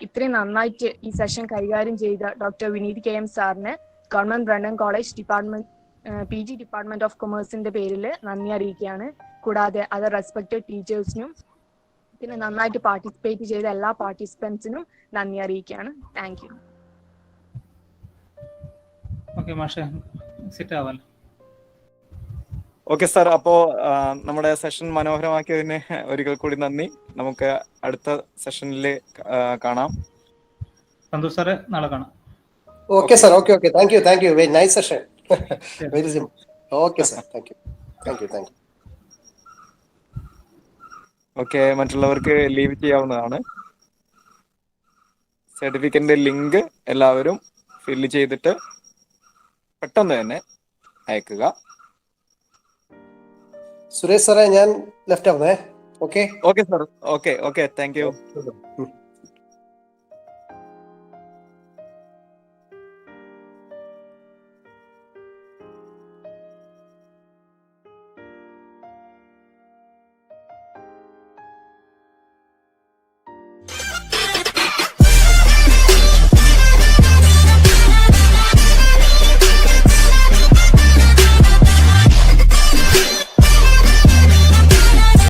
ഇത്രയും നന്നായിട്ട് ഈ സെഷൻ കൈകാര്യം ചെയ്ത ഡോക്ടർ വിനീത് KM സാറിന് government Brennen college department PG department of കൊമേഴ്സിന്റെ പേരിൽ നന്ദി അറിയിക്കുകയാണ്. കൂടാതെ അതർ റെസ്പെക്റ്റഡ് ടീച്ചേഴ്സിനും പിന്നെ നന്നായിട്ട് പാർട്ടിസിപ്പേറ്റ് ചെയ്ത എല്ലാ പാർട്ടിസിപ്പൻസിനും നന്ദി അറിയിക്കുകയാണ്. Thank you. ഓക്കെ സാർ, അപ്പോ നമ്മുടെ സെഷൻ മനോഹരമാക്കിയതിന് ഒരിക്കൽ കൂടി നന്ദി. നമുക്ക് അടുത്ത സെഷനിൽ കാണാം. സന്തോഷ് സാറേ, നാളെ കാണാം. Okay sir, okay, thank you, very nice session. Very simple. Okay sir, thank you. Okay, മറ്റുള്ളവർക്ക് ലീവ് ചെയ്യാവുന്നതാണ്. സർട്ടിഫിക്കറ്റിന്റെ ലിങ്ക് എല്ലാവരും ഫില്ല് ചെയ്തിട്ട് പെട്ടെന്ന് തന്നെ അയക്കുക. സുരേഷ് സാറേ, ഞാൻ ലെഫ്റ്റ് ആവുന്നേ. Okay sir, okay, thank U.